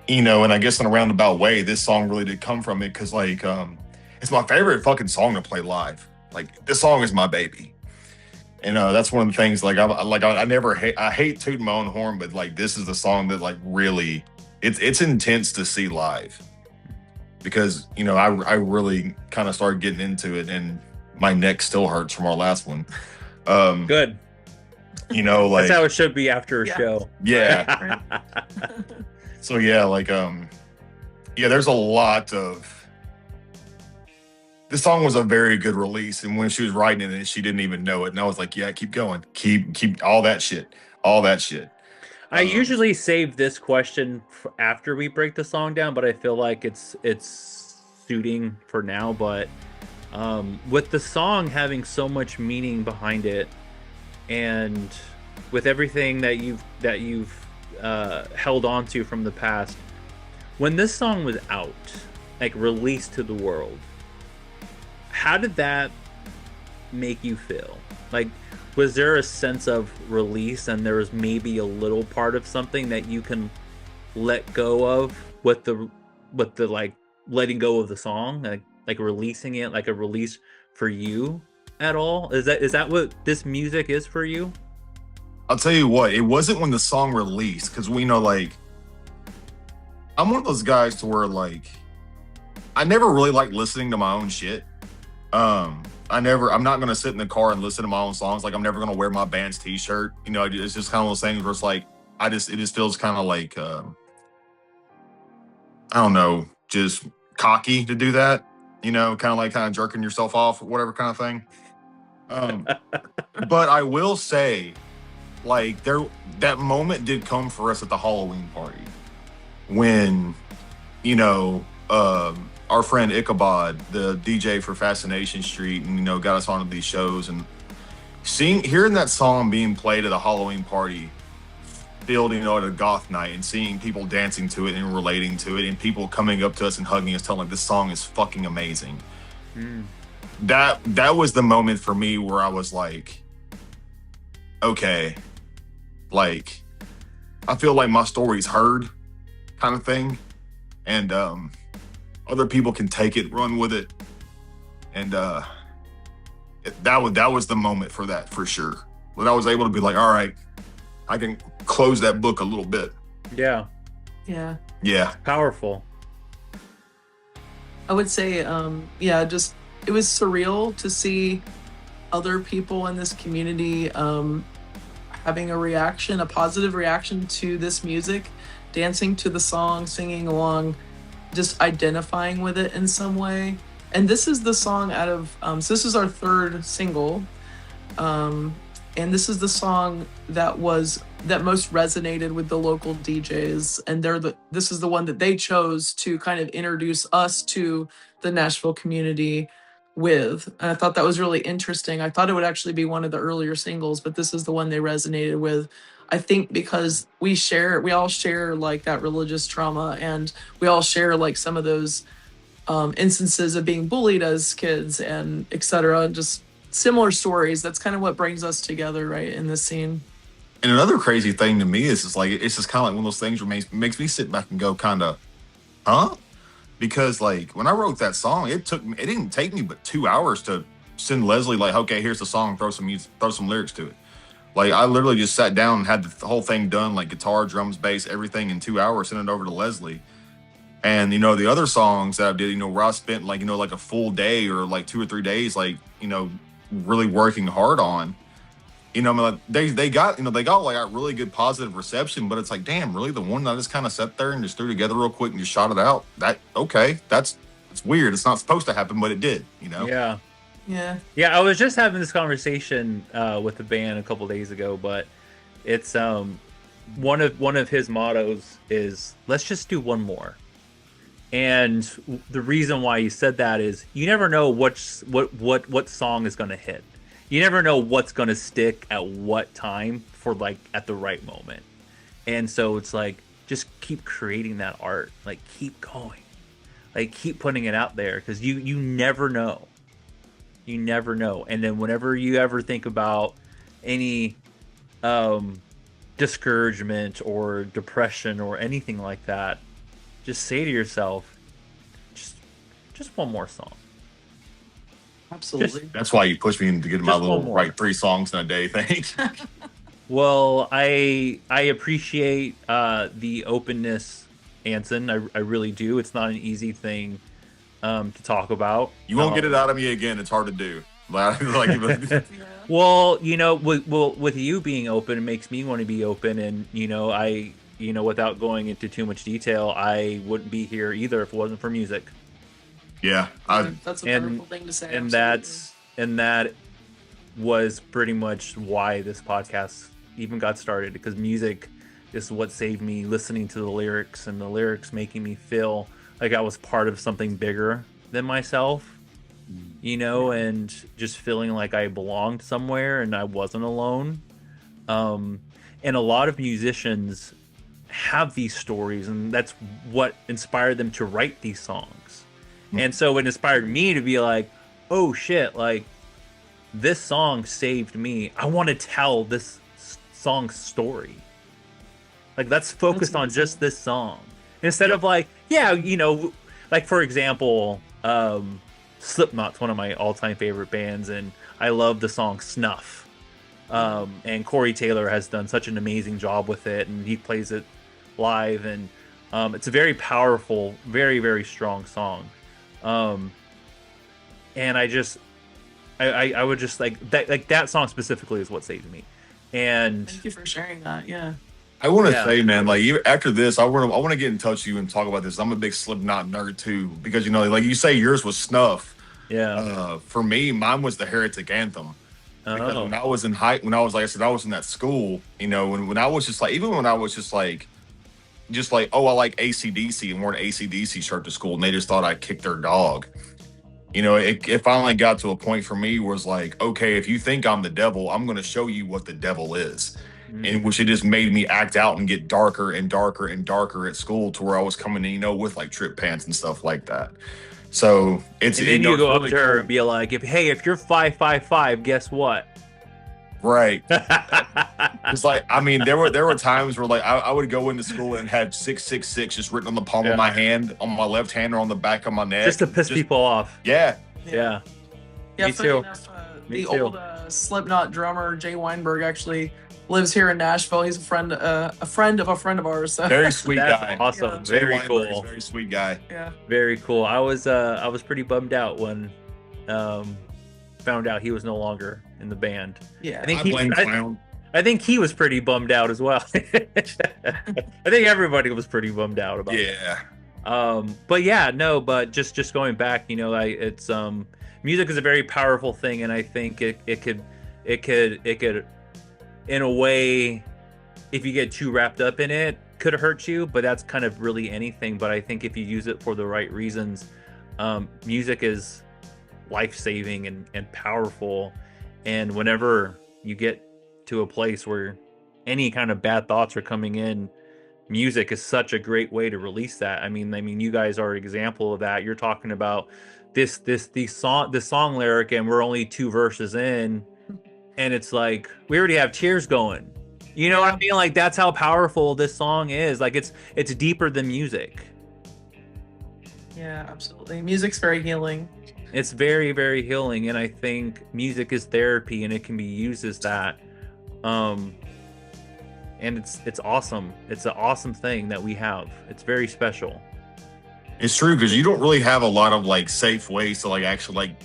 I guess in a roundabout way, this song really did come from it, because like, it's my favorite fucking song to play live. Like, this song is my baby. And that's one of the things, like, I hate tooting my own horn, but like, this is the song that like really, it's intense to see live. because I really kind of started getting into it, and my neck still hurts from our last one. Good. Like that's how it should be after a Yeah. show. Yeah. So yeah, there's a lot of. This song was a very good release, and when she was writing it, she didn't even know it, and I was like, yeah, keep going, keep all that shit. I usually save this question after we break the song down, but I feel like it's suiting for now. But with the song having so much meaning behind it, and with everything that you've held on to from the past, when this song was out, like released to the world, how did that make you feel? Like, was there a sense of release, and there was maybe a little part of something that you can let go of with the like letting go of the song, like releasing it, like a release for you at all? Is that what this music is for you? I'll tell you what, it wasn't when the song released, because we know, like, I'm one of those guys to where, like, I never really like listening to my own shit. I'm not gonna sit in the car and listen to my own songs. Like, I'm never gonna wear my band's t-shirt. It's just kind of those things where it's like, it just feels kind of like, I don't know, just cocky to do that. Kind of jerking yourself off or whatever kind of thing. But I will say, like, that moment did come for us at the Halloween party when, our friend Ichabod, the DJ for Fascination Street, and got us onto these shows, and hearing that song being played at a Halloween party, filled, at a goth night, and seeing people dancing to it and relating to it, and people coming up to us and hugging us, telling, like, this song is fucking amazing. That was the moment for me where I was like, okay, like, I feel like my story's heard, kind of thing, and other people can take it, run with it, and that was the moment for that, for sure. When I was able to be like, all right, I can close that book a little bit. Yeah. Powerful. I would say, just it was surreal to see other people in this community having a positive reaction to this music, dancing to the song, singing along, just identifying with it in some way. And this is the song out of, so this is our third single. And this is the song that most resonated with the local DJs. And this is the one that they chose to kind of introduce us to the Nashville community with. And I thought that was really interesting. I thought it would actually be one of the earlier singles, but this is the one they resonated with. I think because we all share like that religious trauma, and we all share like some of those instances of being bullied as kids and etc. Just similar stories. That's kind of what brings us together, right, in this scene. And another crazy thing to me is it's just kind of like one of those things where makes me sit back and go kind of, huh? Because like when I wrote that song, it didn't take me but 2 hours to send Leslie like, okay, here's the song, throw some lyrics to it. Like, I literally just sat down and had the whole thing done, like guitar, drums, bass, everything in 2 hours, sent it over to Leslie. And, the other songs that I did, where I spent like, like a full day or like 2 or 3 days, like, really working hard on, they got like a really good positive reception, but it's like, damn, really the one that I just kind of sat there and just threw together real quick and just shot it out. It's weird. It's not supposed to happen, but it did, Yeah. I was just having this conversation with the band a couple days ago, but it's one of his mottos is, let's just do one more. And the reason why he said that is you never know what song is going to hit. You never know what's going to stick at what time for like at the right moment. And so it's like, just keep creating that art, like keep going, like keep putting it out there, because you never know. You never know. And then whenever you ever think about any discouragement or depression or anything like that, just say to yourself, just one more song. Absolutely. That's why you push me into getting my little write 3 songs in a day thing. Well, I appreciate the openness, Anson. I really do. It's not an easy thing to talk about. You won't get it out of me again. It's hard to do. Like, Yeah. Well, with you being open, it makes me want to be open, and without going into too much detail, I wouldn't be here either if it wasn't for music. yeah, That's a and powerful thing to say. and absolutely. that was pretty much why this podcast even got started, because music is what saved me, listening to the lyrics, and the lyrics making me feel like I was part of something bigger than myself, and just feeling like I belonged somewhere and I wasn't alone. And a lot of musicians have these stories, and that's what inspired them to write these songs. And so it inspired me to be like, oh shit, like this song saved me. I want to tell this song's story. Like, let's focus on just this song instead of like, like for example, Slipknot's one of my all-time favorite bands, and I love the song Snuff. And Corey Taylor has done such an amazing job with it, and he plays it live, and it's a very powerful, very, very strong song. And I would just like that song specifically is what saved me. And Thank you for sharing that. Yeah. I want to Yeah. say, man, like even after this, I want to get in touch with you and talk about this. I'm a big Slipknot nerd too, because like you say, yours was Snuff. yeah. For me, mine was the Heretic Anthem. Because Oh. when I was when I was like I said, I was in that school, when I was just like, even when I was just like, oh, I like AC/DC and wore an AC/DC shirt to school, and they just thought I kicked their dog. It finally got to a point for me where it's like, okay, if you think I'm the devil, I'm going to show you what the devil is. In which it just made me act out and get darker and darker and darker at school, to where I was coming in, with like trip pants and stuff like that. So it's And then you it's go up really to her cool. and be like, if you're 555, guess what? Right. It's like, I mean, there were times where like I would go into school and have 666 just written on the palm of my hand, on my left hand, or on the back of my neck, Just to piss people off. Yeah. Yeah. Yeah, Me funny too. enough, Me the too. old Slipknot drummer Jay Weinberg actually lives here in Nashville. He's a friend of a friend of ours. So. Very sweet That's guy. awesome. Yeah. Jay Very Weinberg is cool. a very sweet guy. Yeah. Very cool. I was pretty bummed out when found out he was no longer in the band. Yeah. I I blame Clown. I think he was pretty bummed out as well. I think everybody was pretty bummed out about it. Yeah. But yeah, no, but just going back, it's music is a very powerful thing, and I think it could in a way, if you get too wrapped up in it, could hurt you, but that's kind of really anything. But I think if you use it for the right reasons, music is life-saving and powerful. And whenever you get to a place where any kind of bad thoughts are coming in, music is such a great way to release that. I mean, you guys are an example of that. You're talking about this song lyric, and we're only 2 verses in, and it's like we already have tears going. You know what I mean? Like, that's how powerful this song is. Like, it's deeper than music. Yeah, absolutely. Music's very healing. It's very, very healing, and I think music is therapy, and it can be used as that. And it's awesome. It's an awesome thing that we have. It's very special. It's true, because you don't really have a lot of like safe ways to like actually like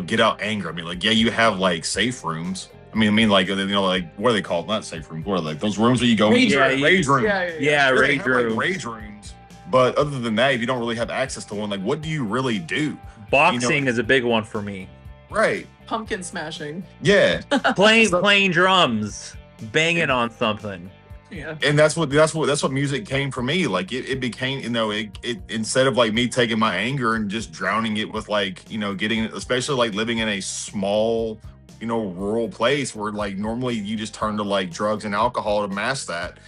get out anger. I mean, like, yeah, you have like safe rooms. I mean, like, like, what are they called? Not safe rooms. What are they? Those rooms where you go Rage into? Rage rooms. Yeah. Yeah, They rage have, like, room. rage rooms. But other than that, if you don't really have access to one, like, what do you really do? Boxing is a big one for me. Right. Pumpkin smashing. Yeah. Playing drums, banging on something. Yeah. And that's what music came for me. Like it became, it instead of like me taking my anger and just drowning it with like, getting, especially like living in a small, rural place where like normally you just turn to like drugs and alcohol to mask that,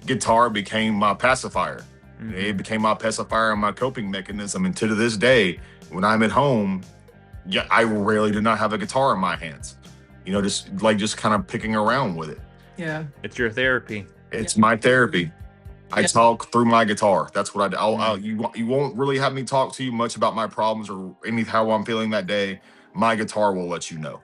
guitar became my pacifier. Mhm. It became my pacifier and my coping mechanism. And to this day, when I'm at home, yeah, I rarely do not have a guitar in my hands. Just kind of picking around with it. Yeah. It's your therapy. It's my therapy. I Yeah. talk through my guitar. That's what I do. You won't really have me talk to you much about my problems or how I'm feeling that day. My guitar will let you know.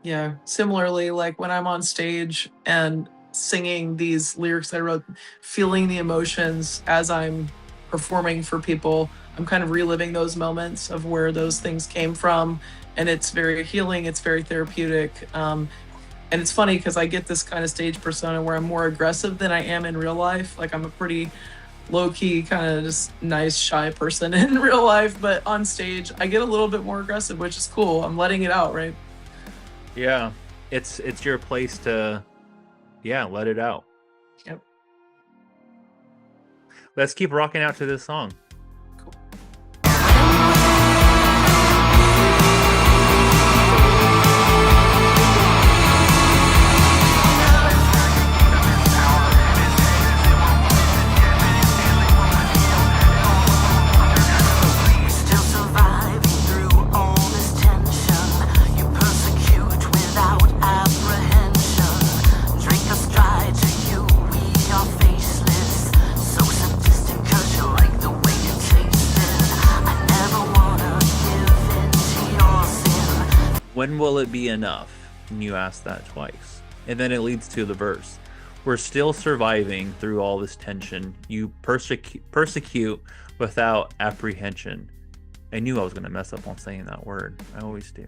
Yeah. Similarly, like when I'm on stage and singing these lyrics that I wrote, feeling the emotions as I'm performing for people, I'm kind of reliving those moments of where those things came from, and it's very healing. It's very therapeutic. And it's funny because I get this kind of stage persona where I'm more aggressive than I am in real life. Like I'm a pretty low key, kind of just nice, shy person in real life, but on stage I get a little bit more aggressive, which is cool. I'm letting it out, right? Yeah, it's your place to, let it out. Yep. Let's keep rocking out to this song. Cool. Still surviving through all this tension. You persecute without apprehension. Drink a stride to you, we are faceless. So sadistic 'cause you like the way it tasted. I never wanna give in to your sin. When will it be enough? And you ask that twice. And then it leads to the verse. We're still surviving through all this tension. You persecute without apprehension. I knew I was going to mess up on saying that word. I always do.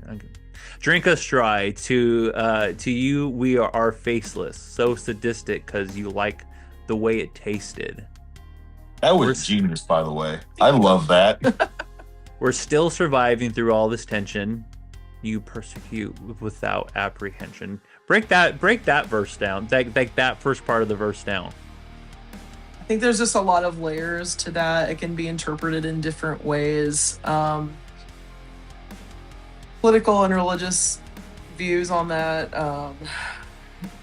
Drink us dry. To you, we are faceless. So sadistic because you like the way it tasted. That was genius, by the way. I love that. We're still surviving through all this tension. You persecute without apprehension. Break that verse down. That first part of the verse down. I think there's just a lot of layers to that. It can be interpreted in different ways. Political and religious views on that.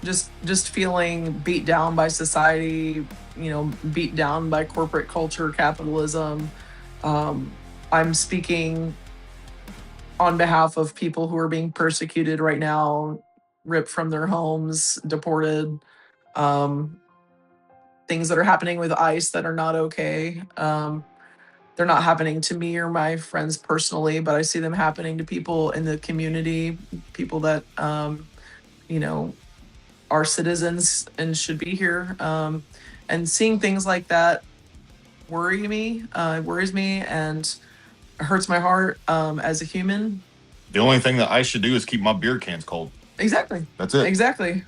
Just feeling beat down by society, beat down by corporate culture, capitalism. I'm speaking on behalf of people who are being persecuted right now, ripped from their homes, deported, things that are happening with ICE that are not okay. They're not happening to me or my friends personally, but I see them happening to people in the community, people that, are citizens and should be here. And seeing things like that worries me and hurts my heart as a human. The only thing that I should do is keep my beer cans cold. Exactly. That's it. Exactly.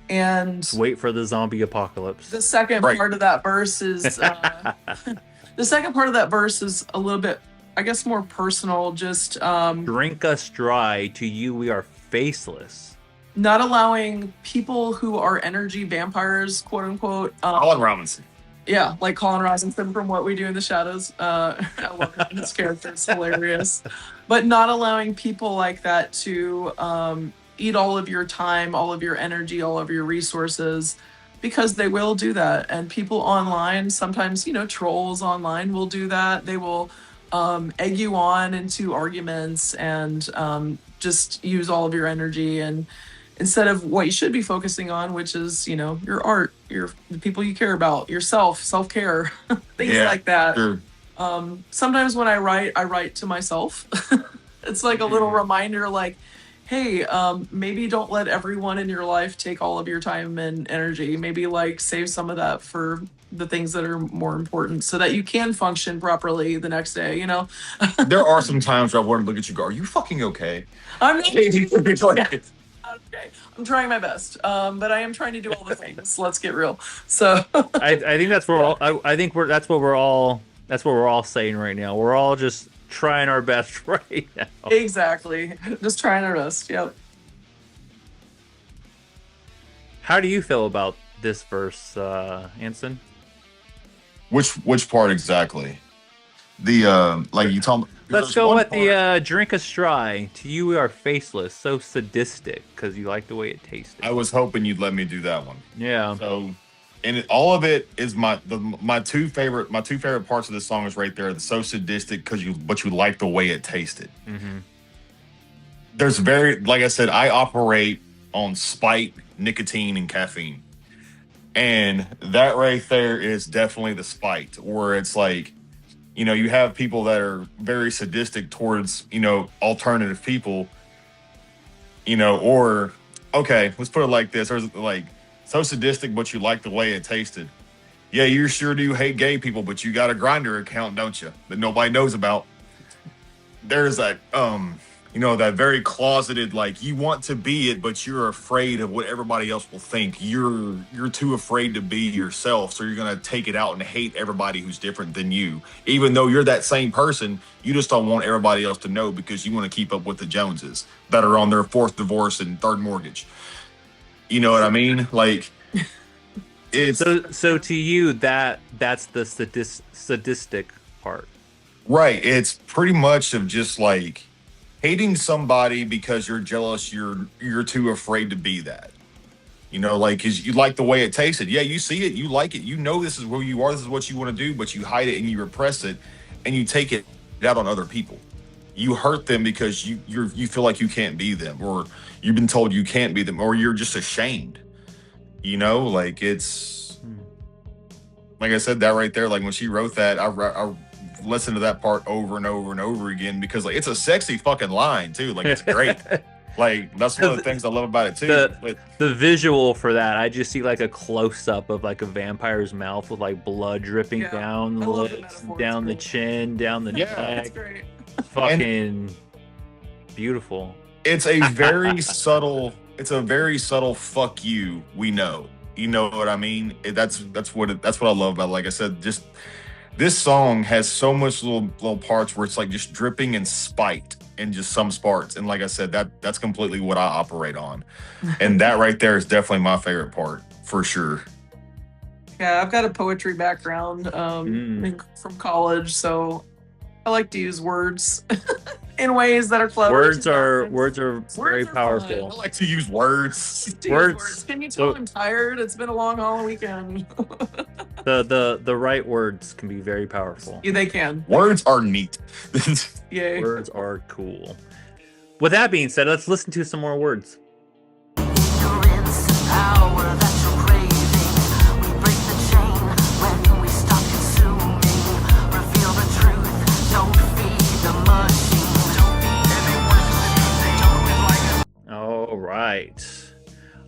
And wait for the zombie apocalypse. the second part of that verse is the second part of that verse is a little bit, I guess, more personal. Just drink us dry. To you, we are faceless. Not allowing people who are energy vampires, quote unquote. Colin Robinson. Yeah, like Colin Robinson from What We Do in the Shadows. I love him. His character is hilarious. But not allowing people like that to eat all of your time, all of your energy, all of your resources, because they will do that. And people online, sometimes, trolls online will do that. They will egg you on into arguments and just use all of your energy, and instead of what you should be focusing on, which is, your art, the people you care about, yourself, self-care, things like that. Sure. Sometimes when I write to myself. It's like a little reminder, like, hey, maybe don't let everyone in your life take all of your time and energy. Maybe like save some of that for the things that are more important so that you can function properly the next day, There are some times where I want to look at you and go, are you fucking okay? I'm okay. I'm trying my best, but I am trying to do all the things. Let's get real. So I think that's what that's what we're all saying right now. We're all just trying our best right now. Exactly, just trying our best. Yep. How do you feel about this verse, Anson? Which part exactly? The like you told me. Let's go with the drink us dry. To you, we are faceless. So sadistic because you like the way it tasted. I was hoping you'd let me do that one. Yeah. So, and all of it is my two favorite parts of this song is right there. The so sadistic but you like the way it tasted. Mm-hmm. There's like I said, I operate on spite, nicotine, and caffeine, and that right there is definitely the spite where it's like. You have people that are very sadistic towards, alternative people, or, okay, let's put it like this. There's like, so sadistic, but you like the way it tasted. Yeah, you sure do hate gay people, but you got a Grinder account, don't you? That nobody knows about. There's that that very closeted, like, you want to be it, but you're afraid of what everybody else will think. You're too afraid to be yourself, so you're gonna take it out and hate everybody who's different than you. Even though you're that same person, you just don't want everybody else to know because you want to keep up with the Joneses that are on their fourth divorce and third mortgage. You know what I mean? Like, it's So to you, that's the sadistic part. right. It's pretty much of just like hating somebody because you're jealous. You're too afraid to be that. Like, because you like the way it tasted. Yeah, you see it, you like it. You know this is who you are. This is what you want to do, but you hide it and you repress it, and you take it out on other people. You hurt them because you feel like you can't be them, or you've been told you can't be them, or you're just ashamed. Like, it's like I said that right there. Like, when she wrote that, I listened to that part over and over and over again because, like, it's a sexy fucking line too. Like, it's great. Like, that's one of the things I love about it too. The visual for that, I just see like a close up of like a vampire's mouth with like blood dripping down the lips, down the chin, down the neck. That's great. Fucking beautiful. It's a very subtle. It's a very subtle fuck you. We know. You know what I mean? That's what I love about it. Like I said, just this song has so much little parts where it's like just dripping in spite and just some sparks. And like I said, that's completely what I operate on. And that right there is definitely my favorite part for sure. Yeah, I've got a poetry background from college, so I like to use words in ways that are clever. Words are very powerful. I like to use words. Words. Can you tell I'm tired? It's been a long haul weekend. The right words can be very powerful. Yeah, they can. Words are neat. Yay. Words are cool. With that being said, let's listen to some more words. Ignorance and power that you're craving. We break the chain when we stop consuming. Reveal the truth. Don't feed the machine. Don't feed everyone. They don't like it. All right.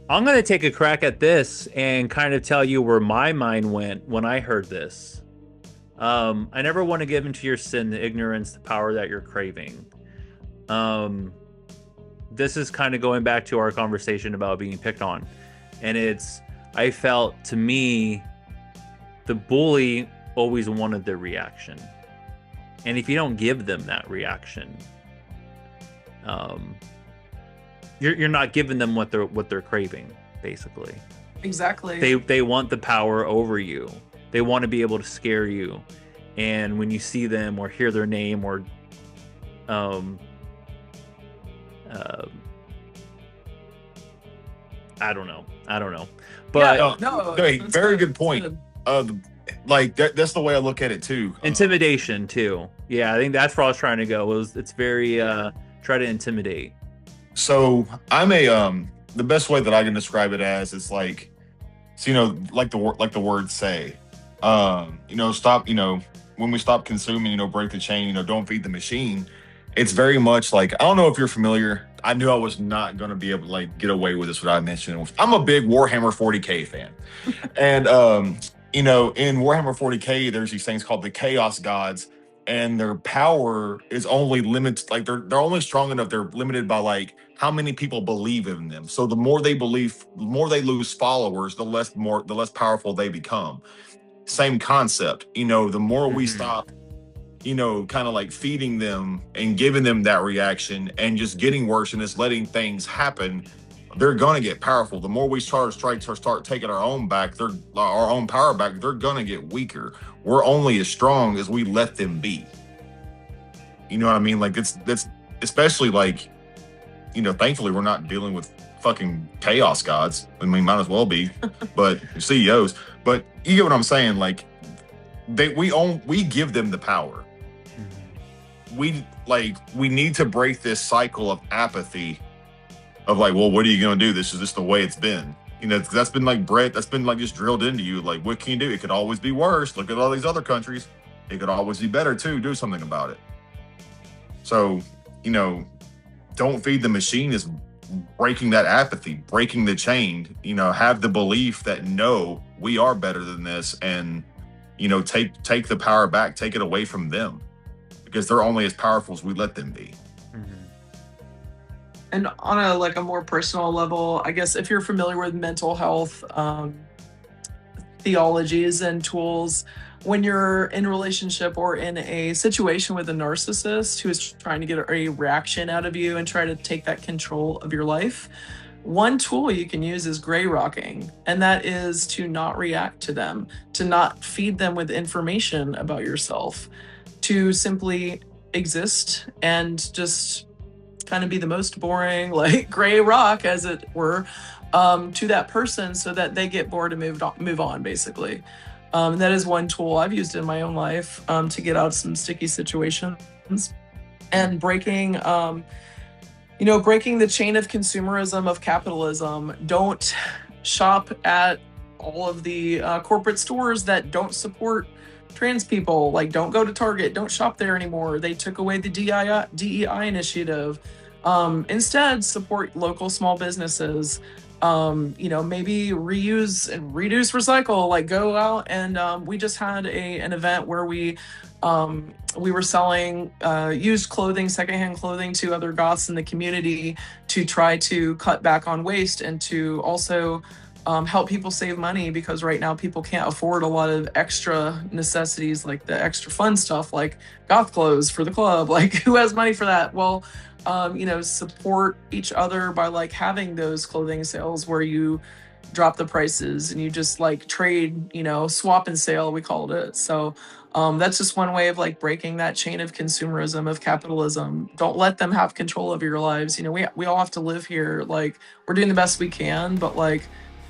I'm going to take a crack at this and kind of tell you where my mind went when I heard this. I never want to give into your sin, the ignorance, the power that you're craving. This is kind of going back to our conversation about being picked on. And I felt, to me, the bully always wanted their reaction. And if you don't give them that reaction, you're not giving them what they're craving, basically. Exactly. They want the power over you. They want to be able to scare you. And when you see them or hear their name or I don't know. But very good point. Like that's the way I look at it too. Intimidation too. Yeah, I think that's where I was trying to go. It's very try to intimidate. So I'm the best way that I can describe it as is like, so, like the words say, stop, when we stop consuming, break the chain, don't feed the machine. It's very much like, I don't know if you're familiar. I knew I was not going to be able to like get away with this without mentioning. I'm a big Warhammer 40K fan. And, in Warhammer 40K, there's these things called the Chaos Gods, and their power is only limited. Like they're only strong enough. They're limited by like how many people believe in them. So the more they believe, the more they lose followers, the less powerful they become. Same concept. The more we stop, kind of like feeding them and giving them that reaction and just getting worse and just letting things happen, they're gonna get powerful. The more we start taking our own power back, they're gonna get weaker. We're only as strong as we let them be. You know what I mean? Like that's especially like, thankfully we're not dealing with fucking chaos gods. I mean, might as well be, but CEOs. But you get what I'm saying? Like we give them the power. We need to break this cycle of apathy of like, well, what are you going to do? This is just the way it's been. That's been like Brett, that's been like just drilled into you. Like, what can you do? It could always be worse. Look at all these other countries. It could always be better too. Do something about it. So, don't feed the machine is breaking that apathy, breaking the chain, you know, have the belief that no, we are better than this, and you know, take the power back, take it away from them, because they're only as powerful as we let them be. And on a like a more personal level, I guess if you're familiar with mental health theologies and tools, when you're in a relationship or in a situation with a narcissist who is trying to get a reaction out of you and try to take that control of your life, one tool you can use is gray rocking, and that is to not react to them, to not feed them with information about yourself, to simply exist and just kind of be the most boring, like gray rock, as it were, to that person, so that they get bored and move on, basically. That is one tool I've used in my own life to get out of some sticky situations, and breaking the chain of consumerism of capitalism. Don't shop at all of the corporate stores that don't support trans people. Like, don't go to Target, don't shop there anymore. They took away the DEI initiative. Instead, support local small businesses. Maybe reuse and reduce, recycle. Like, go out and we just had an event where we were selling used clothing, secondhand clothing, to other goths in the community to try to cut back on waste, and to also help people save money, because right now people can't afford a lot of extra necessities, like the extra fun stuff like goth clothes for the club. Like, who has money for that? Well, support each other by like having those clothing sales where you drop the prices and you just like trade, swap and sale, we called it. So that's just one way of like breaking that chain of consumerism of capitalism. Don't let them have control of your lives. We all have to live here. Like, we're doing the best we can, but like,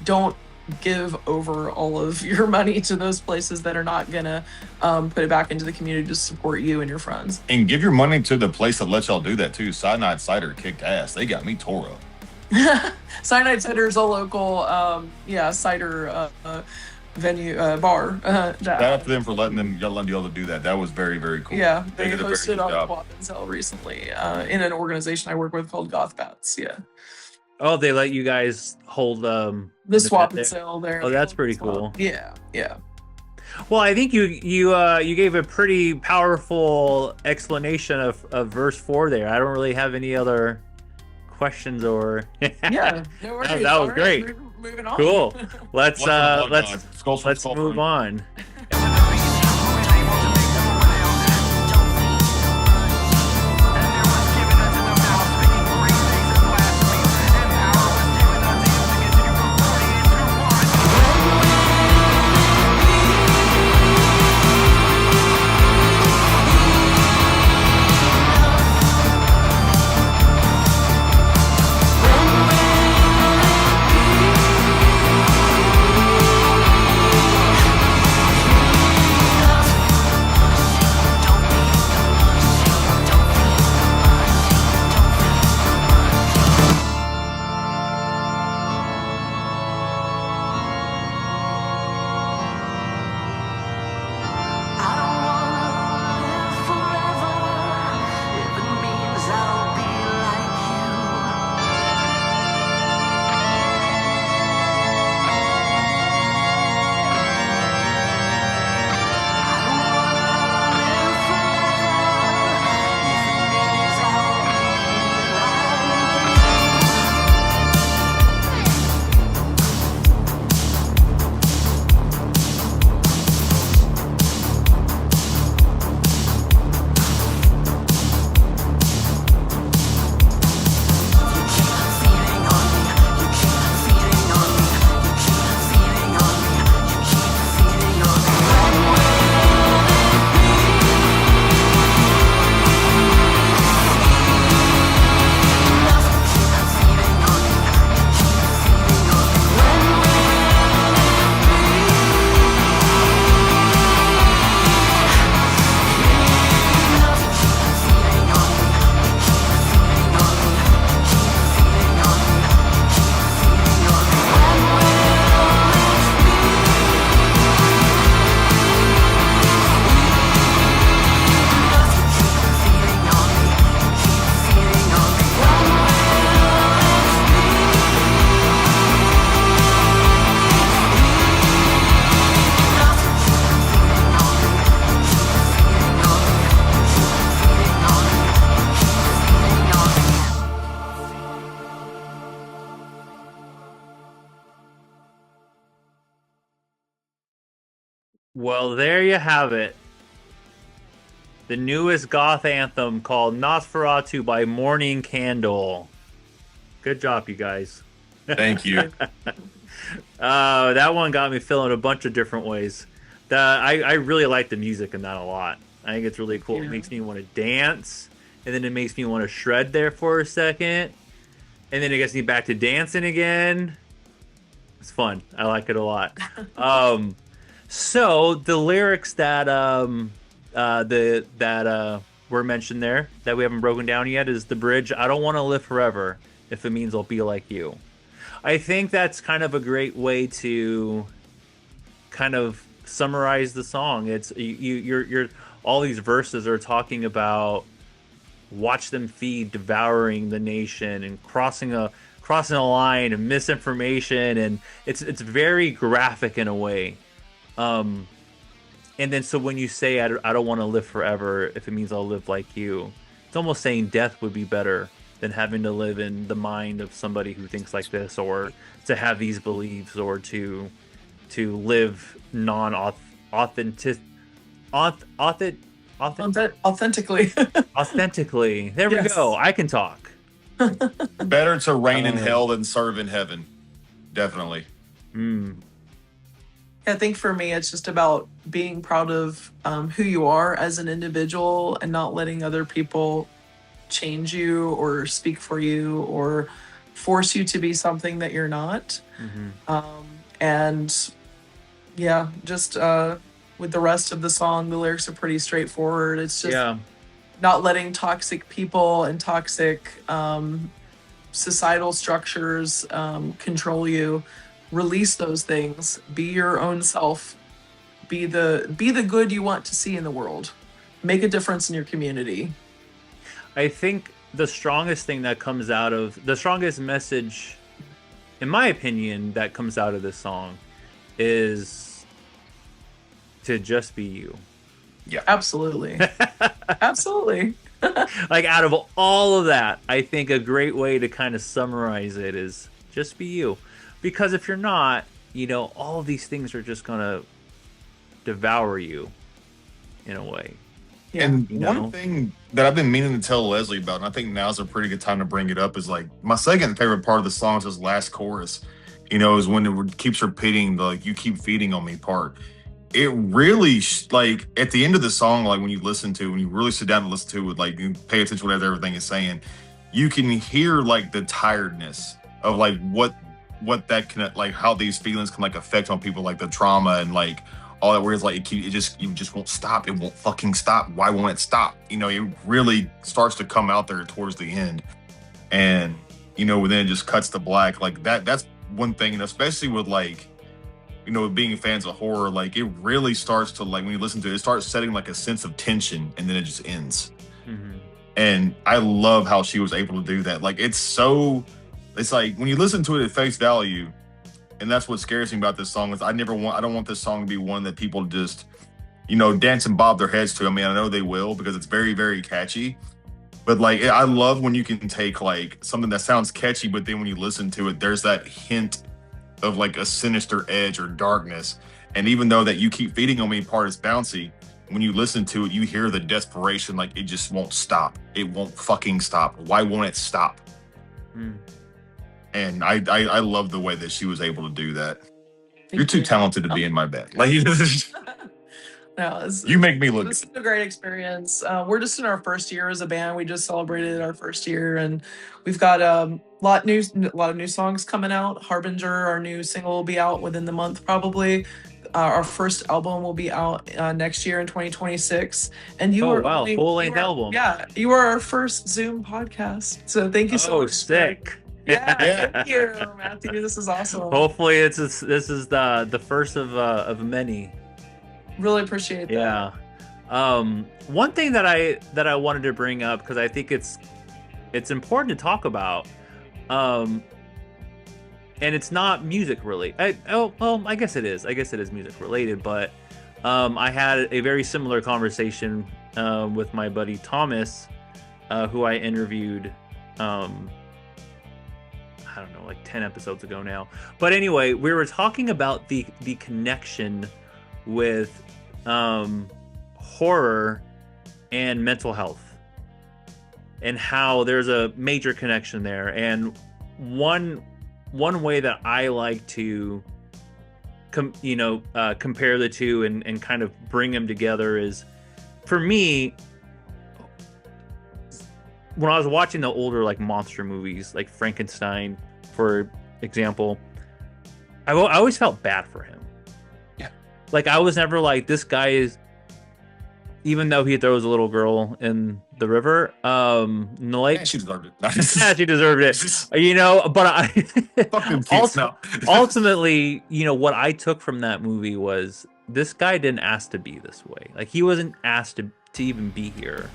don't give over all of your money to those places that are not gonna put it back into the community to support you and your friends. And give your money to the place that lets y'all do that too. Cyanide Cider kicked ass. They got me tore up. Cyanide Cider is a local cider venue, bar. Shout out to them for letting y'all to do that. That was very, very cool. Yeah, they did a very hosted good on job. Swap and Sell recently in an organization I work with called Goth Bats. Yeah. Oh, they let you guys hold The an swap event and sell there. Oh, that's pretty cool. Yeah, yeah. Well, I think you gave a pretty powerful explanation of verse 4 there. I don't really have any other questions or Yeah, no worries. That was All right, great. Moving on. Cool. Let's Skull for let's skull move for- on. Well, there you have it. The newest goth anthem called NOS4A2 by Mourning Candle. Good job, you guys. Thank you. That one got me feeling a bunch of different ways. I really like the music in that a lot. I think it's really cool. Yeah. It makes me want to dance, and then it makes me want to shred there for a second, and then it gets me back to dancing again. It's fun. I like it a lot. So the lyrics that were mentioned there that we haven't broken down yet is the bridge. I don't want to live forever if it means I'll be like you. I think that's kind of a great way to kind of summarize the song. It's you're all these verses are talking about watch them feed, devouring the nation, and crossing a line and misinformation, and it's very graphic in a way. And then so when you say I don't want to live forever if it means I'll live like you, it's almost saying death would be better than having to live in the mind of somebody who thinks like this, or to have these beliefs, or to live authentically. Authentically. There we Yes. go. I can talk. Better to reign in hell than serve in heaven. Definitely. I think for me, it's just about being proud of who you are as an individual and not letting other people change you or speak for you or force you to be something that you're not. And yeah, just with the rest of the song, the lyrics are pretty straightforward. It's just not letting toxic people and toxic societal structures control you. Release those things. Be your own self. Be the good you want to see in the world. Make a difference in your community. I think the strongest message, in my opinion, that comes out of this song is to just be you. Yeah. Absolutely. Absolutely. Like, out of all of that, I think a great way to kind of summarize it is just be you. Because if you're not, all of these things are just going to devour you in a way. Yeah. And one thing that I've been meaning to tell Leslie about, and I think now's a pretty good time to bring it up, is like my second favorite part of the song is this last chorus, is when it keeps repeating the you keep feeding on me part. It really, like, at the end of the song, like when you really sit down and listen to it, like you pay attention to what everything is saying, you can hear like the tiredness of like what that can, like, how these feelings can like affect on people, like the trauma and like all that, where it's like you just won't stop. It won't fucking stop. Why won't it stop? It really starts to come out there towards the end, and then it just cuts to black. Like that's one thing, and especially with like being fans of horror, like it really starts to, like, when you listen to it, it starts setting like a sense of tension, and then it just ends. And I love how she was able to do that. Like it's like when you listen to it at face value. And that's what scares me about this song is I don't want this song to be one that people just, dance and bob their heads to. I mean, I know they will because it's very, very catchy. But like, I love when you can take like something that sounds catchy, but then when you listen to it, there's that hint of like a sinister edge or darkness. And even though that you keep feeding on me part is bouncy, when you listen to it, you hear the desperation, like it just won't stop. It won't fucking stop. Why won't it stop? And I love the way that she was able to do that. You're too talented to be in my bed. Like No, you make me look. This is a great experience. We're just in our first year as a band. We just celebrated our first year, and we've got a lot of new songs coming out. Harbinger, our new single, will be out within the month probably. Our first album will be out next year in 2026. And full-length album. Yeah, you are our first Zoom podcast. So thank you so much. Oh, sick. Yeah, thank you, Matthew. This is awesome. Hopefully this is the first of many. Really appreciate that. Yeah. One thing that I wanted to bring up, because I think it's important to talk about, and it's not music related. I guess it is. I guess it is music related, but I had a very similar conversation with my buddy Thomas, who I interviewed. I don't know, like 10 episodes ago now. But anyway, we were talking about the connection with horror and mental health, and how there's a major connection there. And one way that I like to compare the two and kind of bring them together is, for me, when I was watching the older like monster movies like Frankenstein, for example, I always felt bad for him. Yeah. Like, I was never like, this guy is, even though he throws a little girl in the river, in the lake. Yeah, she deserved it. Yeah, she deserved it. You know, but Fucking kids, no. ultimately, you know, what I took from that movie was, this guy didn't ask to be this way. Like, he wasn't asked to even be here.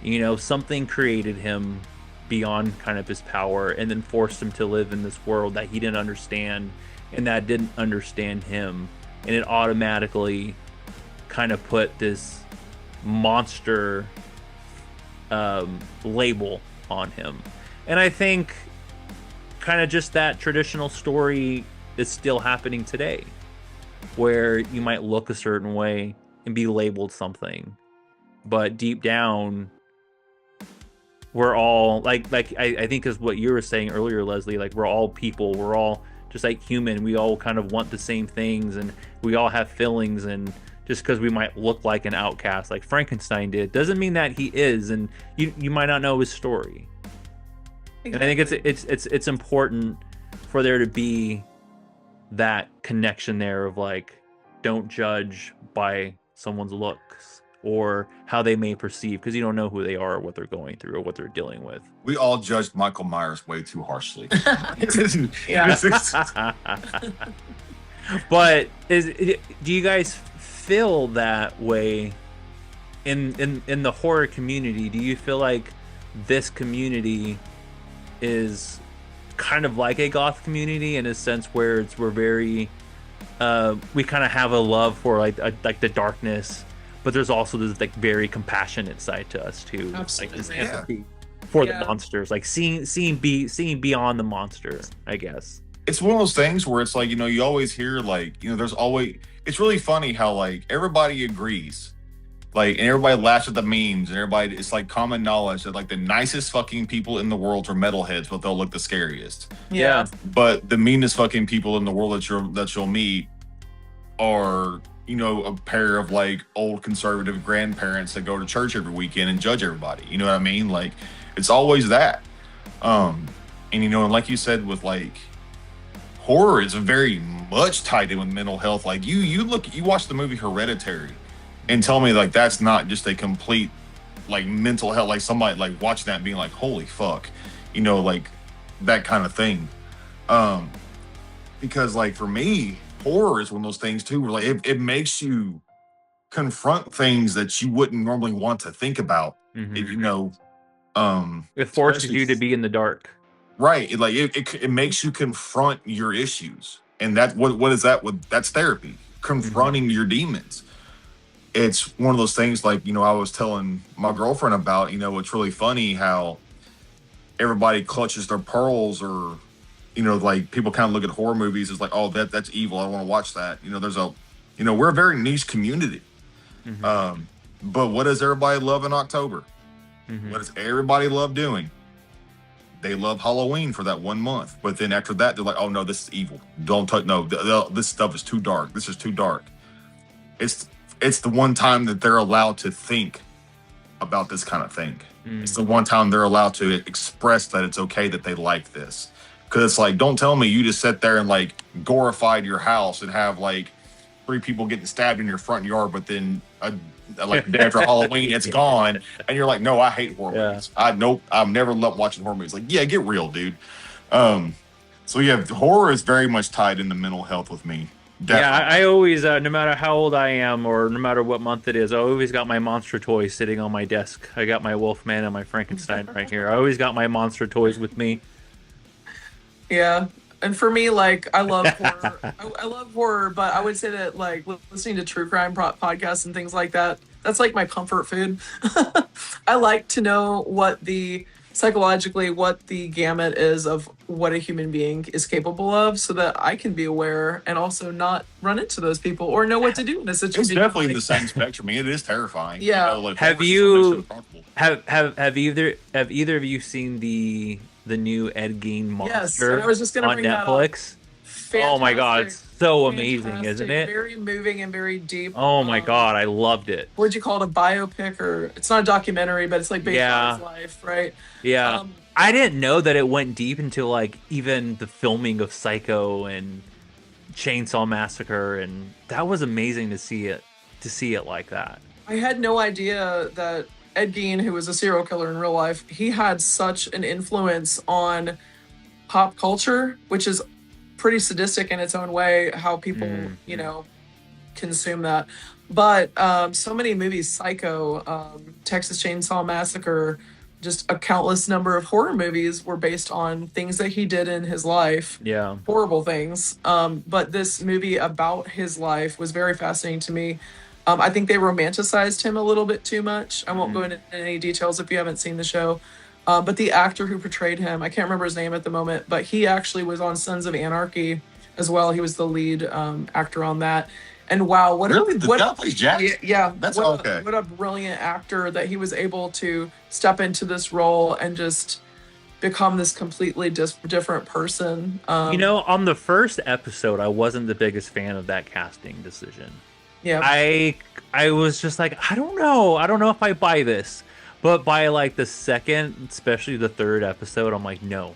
You know, something created him beyond kind of his power, and then forced him to live in this world that he didn't understand, and that didn't understand him. And it automatically kind of put this monster label on him. And I think kind of just that traditional story is still happening today, where you might look a certain way and be labeled something, but deep down we're all like I think is what you were saying earlier, Leslie, like, we're all people, we're all just like human, we all kind of want the same things, and we all have feelings. And just because we might look like an outcast like Frankenstein did, doesn't mean that he is, and you might not know his story. Exactly. And I think it's important for there to be that connection there of like, don't judge by someone's looks or how they may perceive, because you don't know who they are or what they're going through or what they're dealing with. We all judged Michael Myers way too harshly. Yeah. But do you guys feel that way in the horror community? Do you feel like this community is kind of like a goth community in a sense where we're very we kind of have a love for like the darkness, but there's also this like very compassionate side to us too. Absolutely. Like this empathy for the monsters, like seeing beyond the monster, I guess. It's one of those things where it's like, you know, you always hear like, you know, there's always, it's really funny how like everybody agrees, like, and everybody laughs at the memes, and everybody, it's like common knowledge that like the nicest fucking people in the world are metalheads, but they'll look the scariest. Yeah. But the meanest fucking people in the world that you'll meet are, you know, a pair of like old conservative grandparents that go to church every weekend and judge everybody. You know what I mean? Like, it's always that. And you know, and like you said, with like horror is very much tied in with mental health. Like you watch the movie Hereditary and tell me like that's not just a complete like mental health, like somebody like watching that being like, holy fuck, you know, like that kind of thing. Because like for me, horror is one of those things too, where like it makes you confront things that you wouldn't normally want to think about. Mm-hmm. If you know, it forces you to be in the dark. Right. It makes you confront your issues. And that what is that? That's therapy. Confronting your demons. It's one of those things like, you know, I was telling my girlfriend about, you know, it's really funny how everybody clutches their pearls, or, you know, like people kind of look at horror movies as like, oh, that's evil, I don't want to watch that. You know, we're a very niche community. Mm-hmm. But what does everybody love in October? Mm-hmm. What does everybody love doing? They love Halloween for that 1 month, but then after that, they're like, "Oh no, this is evil. Don't touch. No, this stuff is too dark. This is too dark." It's the one time that they're allowed to think about this kind of thing. Mm. It's the one time they're allowed to express that it's okay that they like this. Because it's like, don't tell me you just sit there and like glorified your house and have like 3 people getting stabbed in your front yard, but then like the day after Halloween, it's gone, and you're like, no, I hate horror movies. I've never loved watching horror movies. Like, yeah, get real, dude. So yeah, horror is very much tied into mental health with me. Definitely. Yeah, I always, no matter how old I am or no matter what month it is, I always got my monster toys sitting on my desk. I got my Wolfman and my Frankenstein right here. I always got my monster toys with me. Yeah. And for me, like, I love horror. I love horror, but I would say that, like, listening to true crime podcasts and things like that, that's like my comfort food. I like to know what the psychologically what the gamut is of what a human being is capable of, so that I can be aware and also not run into those people or know what to do in a situation. It's definitely in the same spectrum. I mean, it is terrifying. Yeah. Like, Have horror you- is so uncomfortable. Have either of you seen the new Ed Gein Yes, monster and I was just gonna on bring that up. Netflix? Oh my god, it's Fantastic. so amazing, isn't Fantastic. it? Very moving and very deep. Oh my god, I loved it. What'd you call it? A biopic, or it's not a documentary, but it's like based Yeah. on his life, right? Yeah. Um, I didn't know that it went deep into like even the filming of Psycho and Chainsaw Massacre, and that was amazing to see it like that. I had no idea that Ed Gein, who was a serial killer in real life, he had such an influence on pop culture, which is pretty sadistic in its own way, how people, you know, consume that. But so many movies, Psycho, Texas Chainsaw Massacre, just a countless number of horror movies were based on things that he did in his life. Yeah. Horrible things. But this movie about his life was very fascinating to me. I think they romanticized him a little bit too much. I won't go into any details if you haven't seen the show. But the actor who portrayed him, I can't remember his name at the moment, but he actually was on Sons of Anarchy as well. He was the lead actor on that. And wow, what Really? The what, guy plays Jack? yeah, That's what, okay. what a brilliant actor that he was able to step into this role and just become this completely different person. You know, on the first episode, I wasn't the biggest fan of that casting decision. Yeah. I was just like, I don't know if I buy this. But by like the second, especially the third episode, I'm like, no,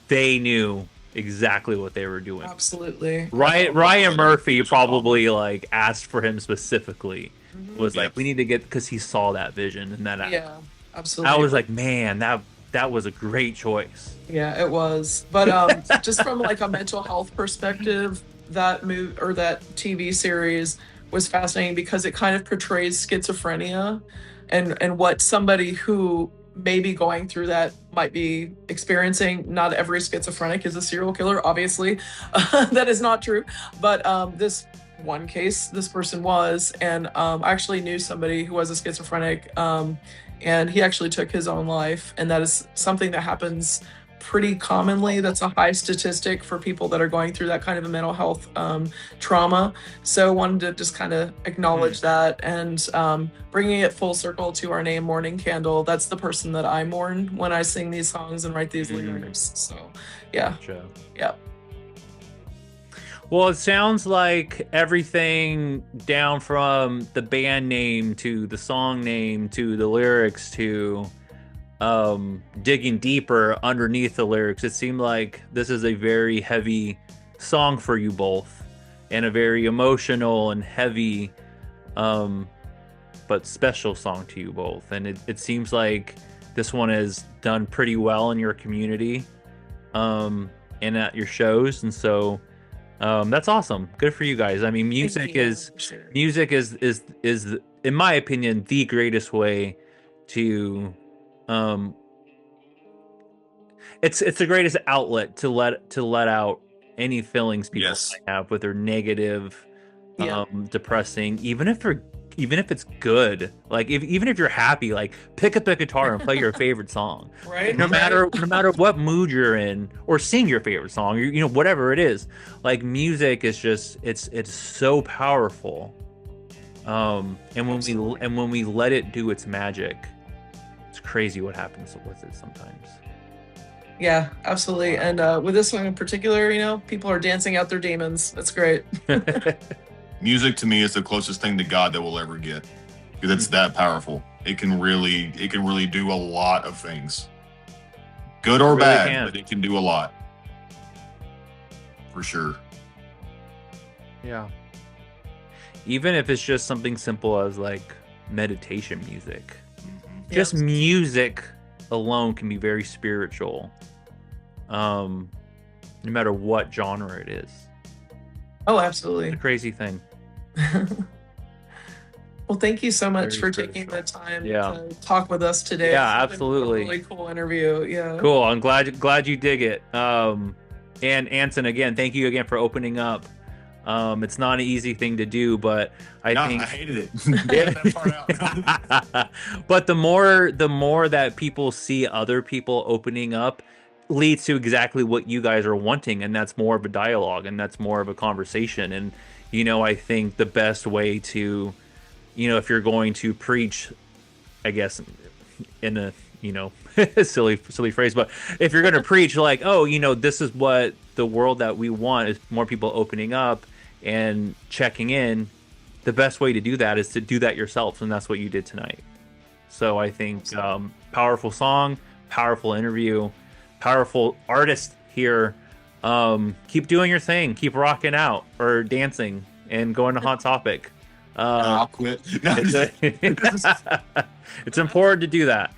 they knew exactly what they were doing. Absolutely. Ryan Murphy probably like asked for him specifically. Was like, we need to get, because he saw that vision and that. Yeah, absolutely. I was like, man, that was a great choice. Yeah, it was. But just from like a mental health perspective, that that TV series was fascinating because it kind of portrays schizophrenia and what somebody who may be going through that might be experiencing. Not every schizophrenic is a serial killer, obviously. That is not true. But this one case, this person was, and I actually knew somebody who was a schizophrenic, and he actually took his own life. And that is something that happens pretty commonly. That's a high statistic for people that are going through that kind of a mental health trauma. So I wanted to just kind of acknowledge that, and bringing it full circle to our name, Mourning Candle. That's the person that I mourn when I sing these songs and write these lyrics. So yeah. Gotcha. Yeah. Well, it sounds like everything down from the band name to the song name to the lyrics to digging deeper underneath the lyrics. It seemed like this is a very heavy song for you both, and a very emotional and heavy but special song to you both. And it seems like this one is done pretty well in your community and at your shows, and so that's awesome. Good for you guys. I mean, music is in my opinion the greatest way to it's the greatest outlet to let out any feelings people might have with their negative, depressing, even if it's good. Like even if you're happy, like pick up the guitar and play your favorite song. Right. No matter what mood you're in, or sing your favorite song, or, you know, whatever it is. Like music is just it's so powerful. And when we let it do its magic, it's crazy what happens with it sometimes. Yeah, absolutely. And with this one in particular, you know, people are dancing out their demons. That's great. Music to me is the closest thing to God that we'll ever get, because it's that powerful. It can really do a lot of things, good or bad, but it can do a lot, for sure. Yeah. Even if it's just something simple as like meditation music, just music alone can be very spiritual, no matter what genre it is. Oh, absolutely. It's a crazy thing. Well, thank you so much Very for taking the spiritual. time Yeah. to talk with us today. Yeah, It's been absolutely. a really cool interview. Yeah. Cool. I'm glad you dig it. And Anson, again, thank you again for opening up It's not an easy thing to do, but I think I hated it. Get that part out. but the more that people see other people opening up leads to exactly what you guys are wanting, and that's more of a dialogue, and that's more of a conversation. And I think the best way to, if you're going to preach, I guess in a silly phrase, but if you're going to preach like, oh, this is what the world that we want is more people opening up and checking in, the best way to do that is to do that yourself, and that's what you did tonight. So I think powerful song, powerful interview, powerful artist here. Keep doing your thing, keep rocking out or dancing and going to Hot Topic. I'll quit. It's important to do that.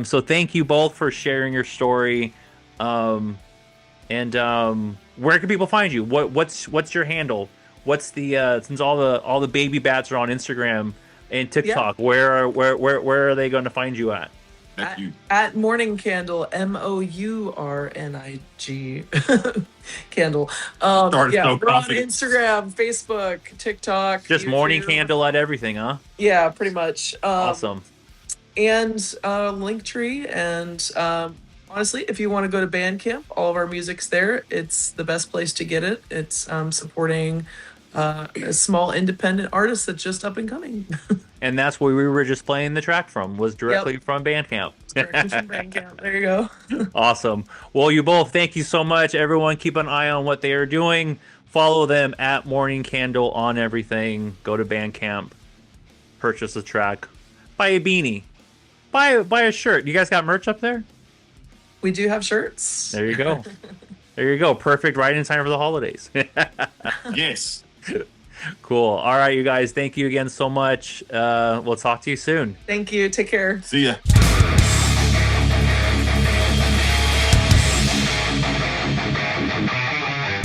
So thank you both for sharing your story. And where can people find you? What's your handle? What's the since all the baby bats are on Instagram and TikTok, where are they going to find you at? At Mourning Candle, MOURNIG Candle. We're on Instagram, Facebook, TikTok. Just YouTube. Mourning Candle at everything, huh? Yeah, pretty much. Awesome. And Linktree, and honestly, if you want to go to Bandcamp, all of our music's there. It's the best place to get it. It's supporting a small independent artist that's just up and coming. And that's where we were just playing the track from, was directly from Bandcamp. Directly from Bandcamp. There you go. Awesome. Well, you both, thank you so much. Everyone, keep an eye on what they are doing. Follow them at Mourning Candle on everything. Go to Bandcamp. Purchase a track. Buy a beanie. Buy a shirt. You guys got merch up there? We do have shirts. There you go. There you go. Perfect. Right in time for the holidays. Yes. Cool. All right, you guys. Thank you again so much. We'll talk to you soon. Thank you. Take care. See ya.